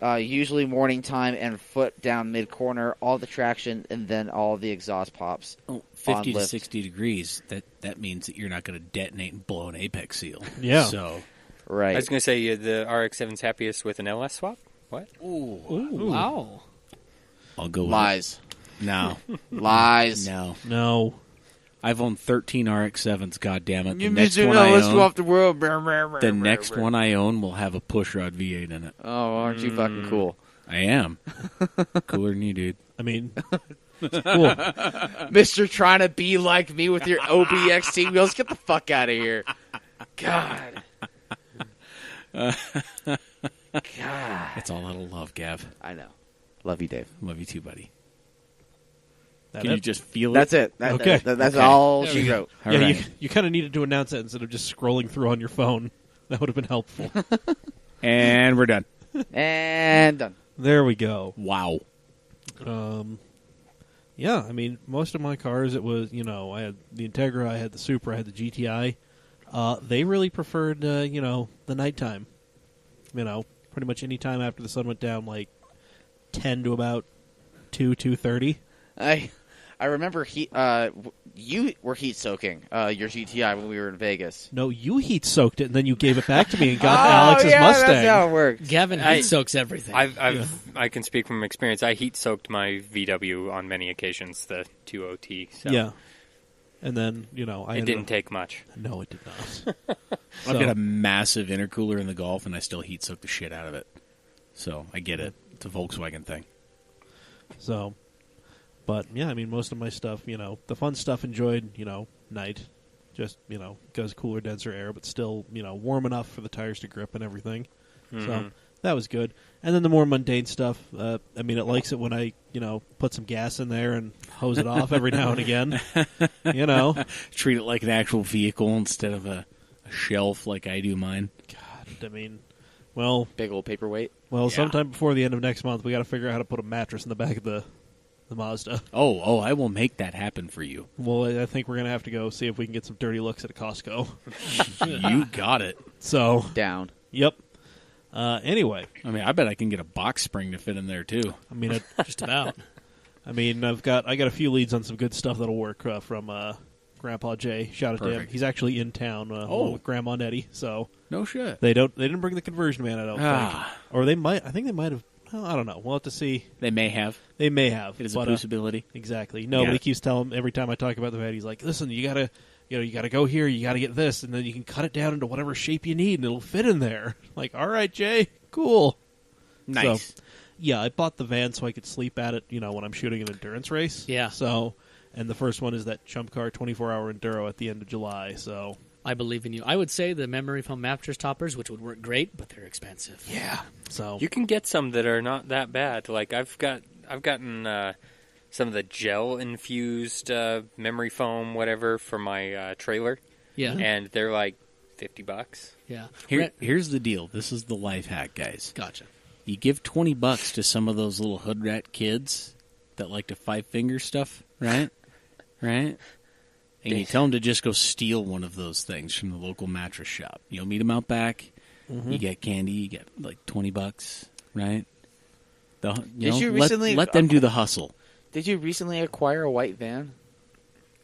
Speaker 4: usually morning time and foot down mid-corner, all the traction, and then all the exhaust pops.
Speaker 1: Oh, 50 to
Speaker 4: lift.
Speaker 1: 60 degrees, that means that you're not going to detonate and blow an apex seal.
Speaker 2: Yeah.
Speaker 1: So,
Speaker 4: Right.
Speaker 3: I was going to say the RX-7's happiest with an LS swap. What?
Speaker 5: Ooh, wow.
Speaker 1: I'll go with
Speaker 4: Lies.
Speaker 1: it. No.
Speaker 4: Lies.
Speaker 1: No.
Speaker 2: No.
Speaker 1: I've owned 13 RX-7s, goddammit. The
Speaker 4: You
Speaker 1: next
Speaker 4: missing
Speaker 1: one
Speaker 4: out.
Speaker 1: I
Speaker 4: Let's go
Speaker 1: own,
Speaker 4: off the world.
Speaker 1: the next one I own will have a pushrod V8 in it.
Speaker 4: Oh, aren't you fucking cool?
Speaker 1: I am. Cooler than you, dude.
Speaker 2: I mean, cool.
Speaker 4: Mr. Trying to be like me with your OBXT wheels. Get the fuck out of here. God. God.
Speaker 1: It's all out of love, Gav.
Speaker 4: I know. Love you, Dave.
Speaker 1: Love you too, buddy.
Speaker 2: That
Speaker 1: Can
Speaker 2: it?
Speaker 1: you just feel
Speaker 4: That's
Speaker 1: it?
Speaker 4: it.
Speaker 2: Okay.
Speaker 4: That's
Speaker 1: Okay.
Speaker 4: all
Speaker 5: There
Speaker 4: she
Speaker 5: we go.
Speaker 4: wrote.
Speaker 1: All
Speaker 2: yeah,
Speaker 1: right.
Speaker 2: you kind of needed to announce that instead of just scrolling through on your phone. That would have been helpful.
Speaker 1: And we're done.
Speaker 4: And done.
Speaker 2: There we go.
Speaker 1: Wow.
Speaker 2: Yeah, I mean, most of my cars, it was, I had the Integra, I had the Supra, I had the GTI. They really preferred, the nighttime. Pretty much any time after the sun went down, like 10 to about 2:30.
Speaker 4: I remember you were heat soaking your GTI when we were in Vegas.
Speaker 2: No, you heat soaked it, and then you gave it back to me and got Alex's Mustang.
Speaker 4: That's how it worked.
Speaker 5: Gavin heat soaks everything.
Speaker 3: I can speak from experience. I heat soaked my VW on many occasions, the 2OT. So
Speaker 2: Yeah. And then, I
Speaker 3: it didn't take much.
Speaker 2: No, it did not.
Speaker 1: I've got a massive intercooler in the Golf, and I still heat soak the shit out of it. So I get it. It's a Volkswagen thing.
Speaker 2: So, but yeah, I mean, most of my stuff, the fun stuff enjoyed, night. Just, goes cooler, denser air, but still, warm enough for the tires to grip and everything. So that was good. And then the more mundane stuff, it likes it when I, put some gas in there and hose it off every now and again.
Speaker 1: Treat it like an actual vehicle instead of a shelf like I do mine.
Speaker 2: God, I mean, well,
Speaker 4: Big old paperweight.
Speaker 2: Well,
Speaker 1: Yeah.
Speaker 2: sometime before the end of next month, we got to figure out how to put a mattress in the back of the Mazda.
Speaker 1: Oh, I will make that happen for you.
Speaker 2: Well, I think we're going to have to go see if we can get some dirty looks at a Costco.
Speaker 1: You got it.
Speaker 2: So,
Speaker 4: Down.
Speaker 2: yep. Anyway,
Speaker 1: I mean, I bet I can get a box spring to fit in there too.
Speaker 2: I mean,
Speaker 5: Just about.
Speaker 2: I got a few leads on some good stuff that'll work from Grandpa Jay. Shout out to him.
Speaker 1: Perfect.
Speaker 2: He's actually in town along with Grandma Nettie. So
Speaker 1: No shit.
Speaker 2: they didn't bring the conversion van. I don't think, or they might. I think they might have. Well, I don't know. We'll have to see.
Speaker 1: They may have.
Speaker 2: They may have.
Speaker 1: It is
Speaker 2: but,
Speaker 1: a possibility.
Speaker 2: Exactly. No,
Speaker 1: Yeah.
Speaker 2: but he keeps telling him every time I talk about the van, he's like, "Listen, you gotta go here. You gotta get this, and then you can cut it down into whatever shape you need, and it'll fit in there." Like, all right, Jay, cool.
Speaker 1: Nice.
Speaker 2: So, yeah, I bought the van so I could sleep at it, when I'm shooting an endurance race.
Speaker 5: Yeah.
Speaker 2: So, and the first one is that Chump Car 24-hour Enduro at the end of July. So,
Speaker 5: I believe in you. I would say the memory foam mattress toppers, which would work great, but they're expensive.
Speaker 2: yeah. So,
Speaker 3: You can get some that are not that bad. Like I've gotten some of the gel infused memory foam, whatever, for my trailer,
Speaker 5: Yeah.
Speaker 3: and they're like $50.
Speaker 5: Yeah.
Speaker 1: Here's the deal. This is the life hack, guys.
Speaker 5: Gotcha.
Speaker 1: You give $20 to some of those little hood rat kids that like to five finger stuff, right? Right? And you tell them to just go steal one of those things from the local mattress shop. You'll meet them out back. You get candy. You get like $20, right? Let them do the hustle.
Speaker 4: Did you recently acquire a white van?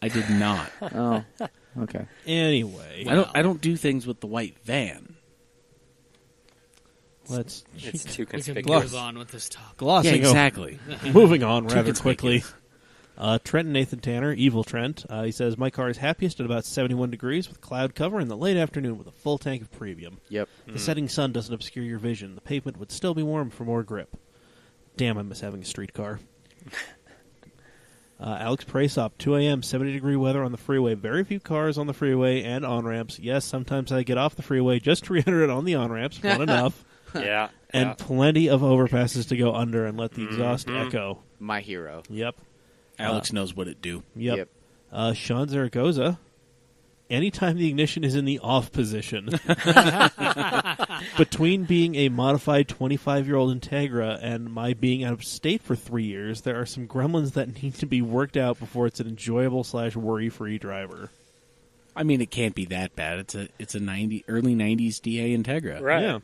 Speaker 1: I did not.
Speaker 4: Oh, okay.
Speaker 2: anyway,
Speaker 1: I don't do things with the white van.
Speaker 2: let's
Speaker 3: It's too
Speaker 5: We can
Speaker 3: conspicuous.
Speaker 5: move on with this topic.
Speaker 2: glossing
Speaker 1: Yeah, exactly.
Speaker 2: moving on
Speaker 1: Too
Speaker 2: rather quickly.
Speaker 1: conspicuous.
Speaker 2: Trent Nathan Tanner, Evil Trent. He says, my car is happiest at about 71 degrees with cloud cover in the late afternoon with a full tank of premium.
Speaker 4: Yep.
Speaker 2: The setting sun doesn't obscure your vision. The pavement would still be warm for more grip. Damn, I miss having a street car. Alex Praisop, 2 a.m., 70-degree weather on the freeway. Very few cars on the freeway and on-ramps. Yes, sometimes I get off the freeway just to re-enter it on the on-ramps. Not enough.
Speaker 3: Yeah.
Speaker 2: And plenty of overpasses to go under and let the exhaust echo.
Speaker 4: My hero.
Speaker 2: Yep.
Speaker 1: Alex knows what it do.
Speaker 2: Yep. Sean Zaragoza. Anytime the ignition is in the off position. Between being a modified 25-year-old Integra and my being out of state for 3 years, there are some gremlins that need to be worked out before it's an enjoyable / worry-free driver.
Speaker 1: I mean, it can't be that bad. It's a early 90s DA Integra.
Speaker 3: Right.
Speaker 2: Yeah.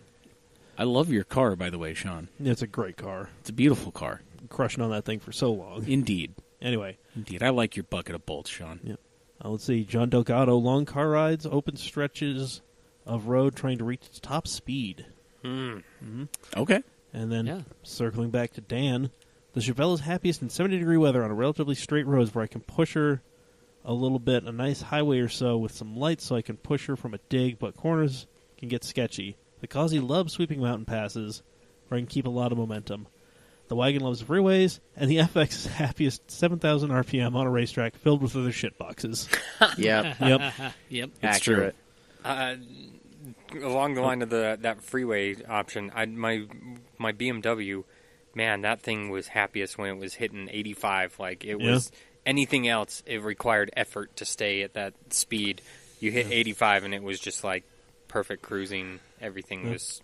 Speaker 1: I love your car, by the way, Sean.
Speaker 2: It's a great car.
Speaker 1: It's a beautiful car.
Speaker 2: Crushing on that thing for so long.
Speaker 1: Indeed.
Speaker 2: Anyway.
Speaker 1: Indeed. I like your bucket of bolts, Sean.
Speaker 2: Yeah. Let's see. John Delgado, long car rides, open stretches of road trying to reach its top speed.
Speaker 1: Okay.
Speaker 2: And then circling back to Dan, the Chevelle is happiest in 70-degree weather on relatively straight roads where I can push her a little bit, a nice highway or so with some lights so I can push her from a dig, but corners can get sketchy. The Causey loves sweeping mountain passes where I can keep a lot of momentum. The wagon loves freeways, and the FX is happiest 7,000 RPM on a racetrack filled with other shit boxes.
Speaker 4: Yep.
Speaker 2: Yep.
Speaker 5: Yep.
Speaker 4: Accurate.
Speaker 3: Along the line of that freeway option, my BMW, man, that thing was happiest when it was hitting 85. Like it anything else, it required effort to stay at that speed. You hit 85, and it was just like perfect cruising. Everything was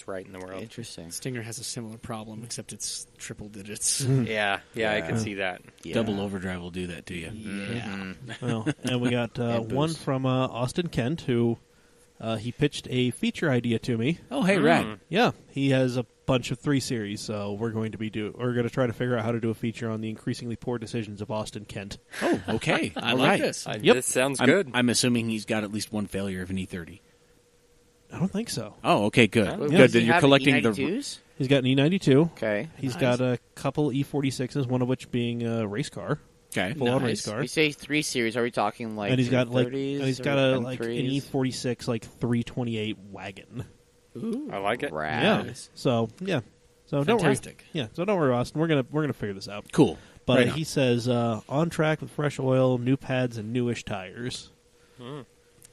Speaker 3: right in the world.
Speaker 4: Interesting.
Speaker 5: Stinger has a similar problem, except it's triple digits.
Speaker 3: Yeah, I can see that.
Speaker 4: Yeah.
Speaker 1: Double overdrive will do that to you.
Speaker 5: Yeah.
Speaker 2: Well, and we got one from Austin Kent, who he pitched a feature idea to me.
Speaker 1: Oh, hey, rad.
Speaker 2: Yeah, he has a bunch of 3 series, so we're going to try to figure out how to do a feature on the increasingly poor decisions of Austin Kent.
Speaker 1: Oh, okay.
Speaker 5: I
Speaker 1: All
Speaker 5: like
Speaker 1: right.
Speaker 5: this.
Speaker 2: Yep.
Speaker 3: This sounds good.
Speaker 1: I'm assuming he's got at least one failure of an E30.
Speaker 2: I don't think so.
Speaker 1: Oh, okay, good.
Speaker 3: Yeah.
Speaker 1: Good.
Speaker 4: Does
Speaker 1: Then
Speaker 4: he
Speaker 1: you're
Speaker 4: have
Speaker 1: collecting
Speaker 4: E92s?
Speaker 2: He's got an E92.
Speaker 4: Okay.
Speaker 2: He's
Speaker 5: Nice.
Speaker 2: got a couple E46s, one of which being a race car,
Speaker 1: Okay.
Speaker 2: full-on
Speaker 5: Nice.
Speaker 2: race car.
Speaker 4: We say 3 series. Are we talking like
Speaker 2: And he's got like
Speaker 4: 30s
Speaker 2: and he's
Speaker 4: or
Speaker 2: got a like an
Speaker 4: M3s?
Speaker 2: E46 like 328 wagon.
Speaker 5: Ooh.
Speaker 3: I like it.
Speaker 4: Rad.
Speaker 2: Yeah. So yeah. So don't worry.
Speaker 5: Fantastic.
Speaker 2: Yeah. So don't worry, Austin. We're gonna figure this out.
Speaker 1: Cool.
Speaker 2: But
Speaker 1: Right on.
Speaker 2: he says on track with fresh oil, new pads, and newish tires.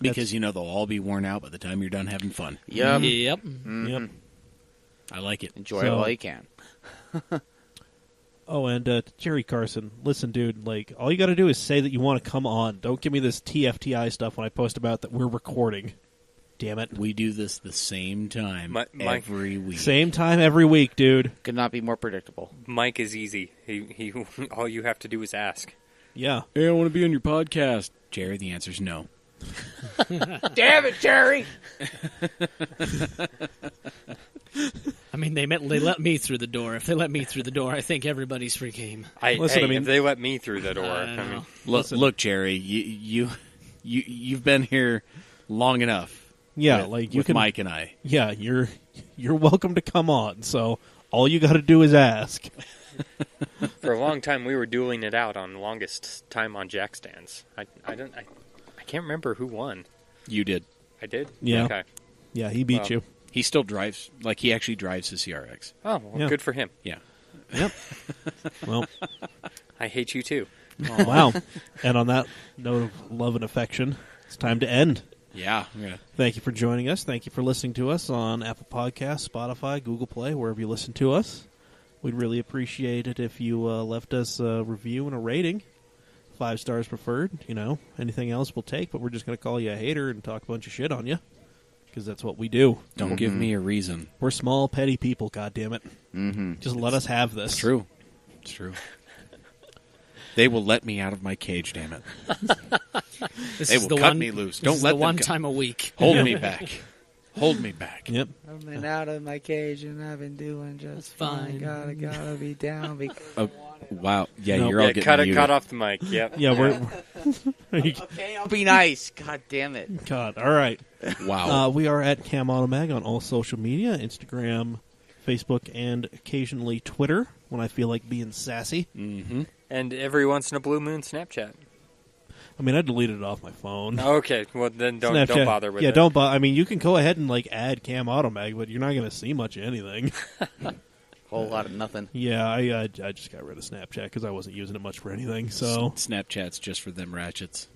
Speaker 1: Because, they'll all be worn out by the time you're done having fun.
Speaker 4: Yep.
Speaker 5: Yep.
Speaker 2: Yep.
Speaker 1: I like it.
Speaker 4: Enjoy
Speaker 2: So-
Speaker 4: it while you can.
Speaker 2: Oh, and Jerry Carson, listen, dude. Like, all you got to do is say that you want to come on. Don't give me this TFTI stuff when I post about that we're recording. Damn it.
Speaker 1: We do this the same time every week.
Speaker 2: Same time every week, dude.
Speaker 4: Could not be more predictable.
Speaker 3: Mike is easy. He all you have to do is ask.
Speaker 2: Yeah.
Speaker 1: Hey, I want to be on your podcast. Jerry, the answer's no.
Speaker 4: Damn it, Jerry!
Speaker 5: I mean, they let me through the door. If they let me through the door, I think everybody's free game.
Speaker 2: Listen, I mean-
Speaker 3: if they let me through the door,
Speaker 5: I know.
Speaker 1: Look, Jerry, you've been here long enough.
Speaker 2: Yeah,
Speaker 1: with,
Speaker 2: like you
Speaker 1: with
Speaker 2: can.
Speaker 1: Mike and I.
Speaker 2: Yeah, you're welcome to come on. So all you got to do is ask.
Speaker 3: for a long time we were dueling it out on longest time on jack stands. I can't remember who won.
Speaker 1: You did.
Speaker 3: I did.
Speaker 2: Yeah.
Speaker 3: Okay.
Speaker 2: Yeah, he beat
Speaker 3: Well,
Speaker 2: you.
Speaker 1: He still drives. Like he actually drives his CRX.
Speaker 3: Oh, well,
Speaker 2: Yeah.
Speaker 3: good for him.
Speaker 1: Yeah.
Speaker 2: Yep. Well,
Speaker 3: I hate you too.
Speaker 2: wow. And on that note of love and affection, it's time to end.
Speaker 1: Yeah. Yeah.
Speaker 2: Thank you for joining us. Thank you for listening to us on Apple Podcasts, Spotify, Google Play, wherever you listen to us. We'd really appreciate it if you left us a review and a rating. 5 stars preferred. Anything else we'll take, but we're just going to call you a hater and talk a bunch of shit on you. Because that's what we do.
Speaker 1: Don't give me a reason.
Speaker 2: We're small, petty people, goddammit.
Speaker 4: Mm-hmm.
Speaker 2: Just let us have this.
Speaker 1: It's true. It's true. They will let me out of my cage, damn it.
Speaker 5: This
Speaker 1: They
Speaker 5: is
Speaker 1: will
Speaker 5: the
Speaker 1: cut
Speaker 5: one,
Speaker 1: me loose.
Speaker 5: this
Speaker 1: Don't
Speaker 5: is
Speaker 1: let
Speaker 5: the
Speaker 1: them
Speaker 5: one
Speaker 1: cut-
Speaker 5: time a week.
Speaker 1: Hold me back. Hold me back.
Speaker 2: Yep.
Speaker 4: I've been out of my cage and I've been doing just
Speaker 5: fine.
Speaker 4: fine. Gotta be down because
Speaker 1: Oh, wow. Yeah,
Speaker 2: No.
Speaker 1: you're all
Speaker 3: Yeah,
Speaker 1: getting muted.
Speaker 3: cut off the mic. Yep.
Speaker 2: Yeah, we're
Speaker 4: okay, I'll be nice. God damn it.
Speaker 2: God. All right.
Speaker 1: Wow.
Speaker 2: We are at Cam Automag on all social media, Instagram, Facebook, and occasionally Twitter when I feel like being sassy.
Speaker 1: Mm-hmm.
Speaker 3: And every once in a blue moon, Snapchat.
Speaker 2: I mean, I deleted it off my phone.
Speaker 3: Okay, well then don't
Speaker 2: Snapchat.
Speaker 3: bother with
Speaker 2: yeah,
Speaker 3: it.
Speaker 2: don't bother. I mean, you can go ahead and add Cam Automag, but you're not going to see much of anything.
Speaker 4: Whole lot of nothing.
Speaker 2: Yeah, I just got rid of Snapchat because I wasn't using it much for anything. So
Speaker 1: Snapchat's just for them ratchets.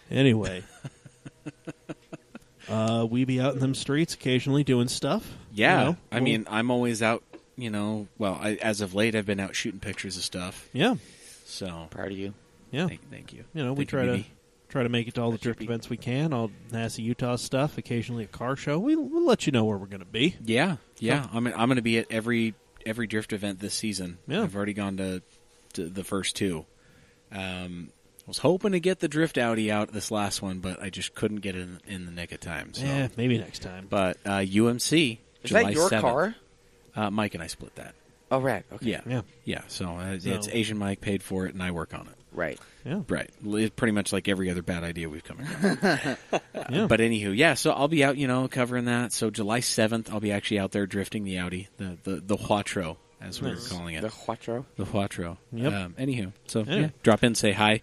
Speaker 2: Anyway, we be out in them streets occasionally doing stuff.
Speaker 1: Yeah. I mean, I'm always out, well, as of late, I've been out shooting pictures of stuff.
Speaker 2: Yeah,
Speaker 1: So,
Speaker 2: yeah.
Speaker 4: Proud of you.
Speaker 1: thank you.
Speaker 2: We
Speaker 1: Thank you,
Speaker 2: try
Speaker 1: BB.
Speaker 2: to make it to all the drift events we can. All NASA Utah stuff. Occasionally a car show. We'll let you know where we're going to be.
Speaker 1: Yeah. I'm going to be at every drift event this season.
Speaker 2: Yeah.
Speaker 1: I've already gone to the first 2. I was hoping to get the Drift Audi out this last one, but I just couldn't get it in the nick of time. So.
Speaker 2: Yeah, maybe next time.
Speaker 1: But UMC,
Speaker 4: Is
Speaker 1: July
Speaker 4: that your
Speaker 1: 7th.
Speaker 4: car?
Speaker 1: Mike and I split that.
Speaker 4: Oh, right. Okay.
Speaker 1: Yeah.
Speaker 2: Yeah.
Speaker 1: So it's
Speaker 2: So-
Speaker 1: Asian Mike paid for it, and I work on it.
Speaker 4: Right.
Speaker 2: Yeah.
Speaker 1: Right. It's pretty much like every other bad idea we've come across.
Speaker 2: Yeah.
Speaker 1: But anywho, yeah, so I'll be out, covering that. So July 7th, I'll be actually out there drifting the Audi, the Huatro, as we were calling it.
Speaker 4: The Quattro.
Speaker 1: The Huatro.
Speaker 2: Yep.
Speaker 1: Anywho, so
Speaker 2: Anyway.
Speaker 1: yeah, drop in, say hi.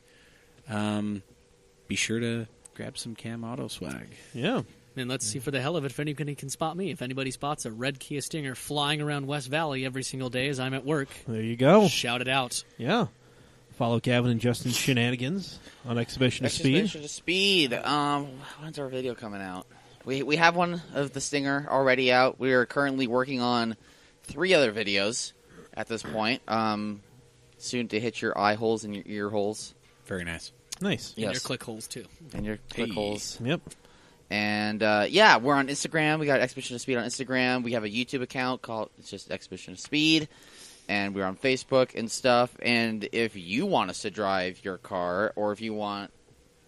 Speaker 1: Be sure to grab some Cam Auto swag.
Speaker 2: Yeah.
Speaker 5: And let's see for the hell of it if anybody can spot me. If anybody spots a red Kia Stinger flying around West Valley every single day as I'm at work,
Speaker 2: There you go.
Speaker 5: shout it out.
Speaker 2: Yeah. Follow Gavin and Justin's shenanigans on Exhibition of Speed.
Speaker 4: Exhibition of Speed. When's our video coming out? We have one of the Stinger already out. We are currently working on 3 other videos at this point. soon to hit your eye holes and your ear holes.
Speaker 1: Very nice.
Speaker 2: Nice.
Speaker 5: And your click holes, too.
Speaker 4: And your click holes.
Speaker 2: Yep.
Speaker 4: And, yeah, we're on Instagram. We got Expedition of Speed on Instagram. We have a YouTube account called, it's just Expedition of Speed. And we're on Facebook and stuff. And if you want us to drive your car, or if you want,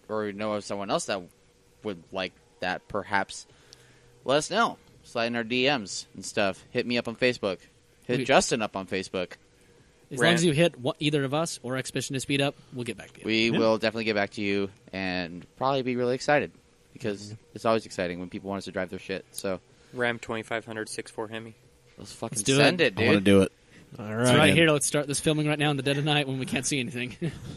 Speaker 4: or know of someone else that would like that, perhaps, let us know. Slide in our DMs and stuff. Hit me up on Facebook. Hit Justin up on Facebook.
Speaker 5: As long as you hit either of us or Expedition to Speed Up, we'll get back to you.
Speaker 4: We will definitely get back to you and probably be really excited because it's always exciting when people want us to drive their shit. So
Speaker 3: Ram 2500 6.4 Hemi.
Speaker 4: let's fucking
Speaker 5: Let's do
Speaker 4: send it, dude.
Speaker 1: I want to do it.
Speaker 2: All
Speaker 5: So
Speaker 2: right.
Speaker 5: right here, let's start this filming right now in the dead of night when we can't see anything.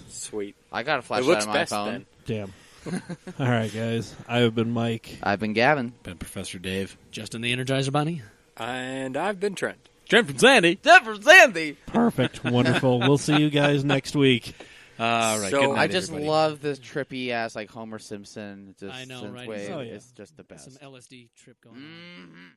Speaker 3: Sweet.
Speaker 4: I got a
Speaker 3: It
Speaker 4: flashlight
Speaker 3: looks
Speaker 4: on my
Speaker 3: best
Speaker 4: phone.
Speaker 3: then.
Speaker 2: Damn. All right, guys. I have been Mike.
Speaker 4: I've been Gavin.
Speaker 1: Been Professor Dave.
Speaker 5: Justin the Energizer Bunny.
Speaker 3: And I've been Trent.
Speaker 1: Trent from Sandy.
Speaker 4: Deborah Sandy.
Speaker 2: Perfect. Wonderful. We'll see you guys next week.
Speaker 1: All right.
Speaker 3: So-
Speaker 1: Good night,
Speaker 4: I just
Speaker 1: everybody.
Speaker 4: love this trippy ass like Homer Simpson. Just
Speaker 5: I know,
Speaker 4: synth
Speaker 5: right?
Speaker 4: wave.
Speaker 2: Oh, yeah.
Speaker 4: It's just the best.
Speaker 5: Some LSD trip going on.
Speaker 4: Mhm.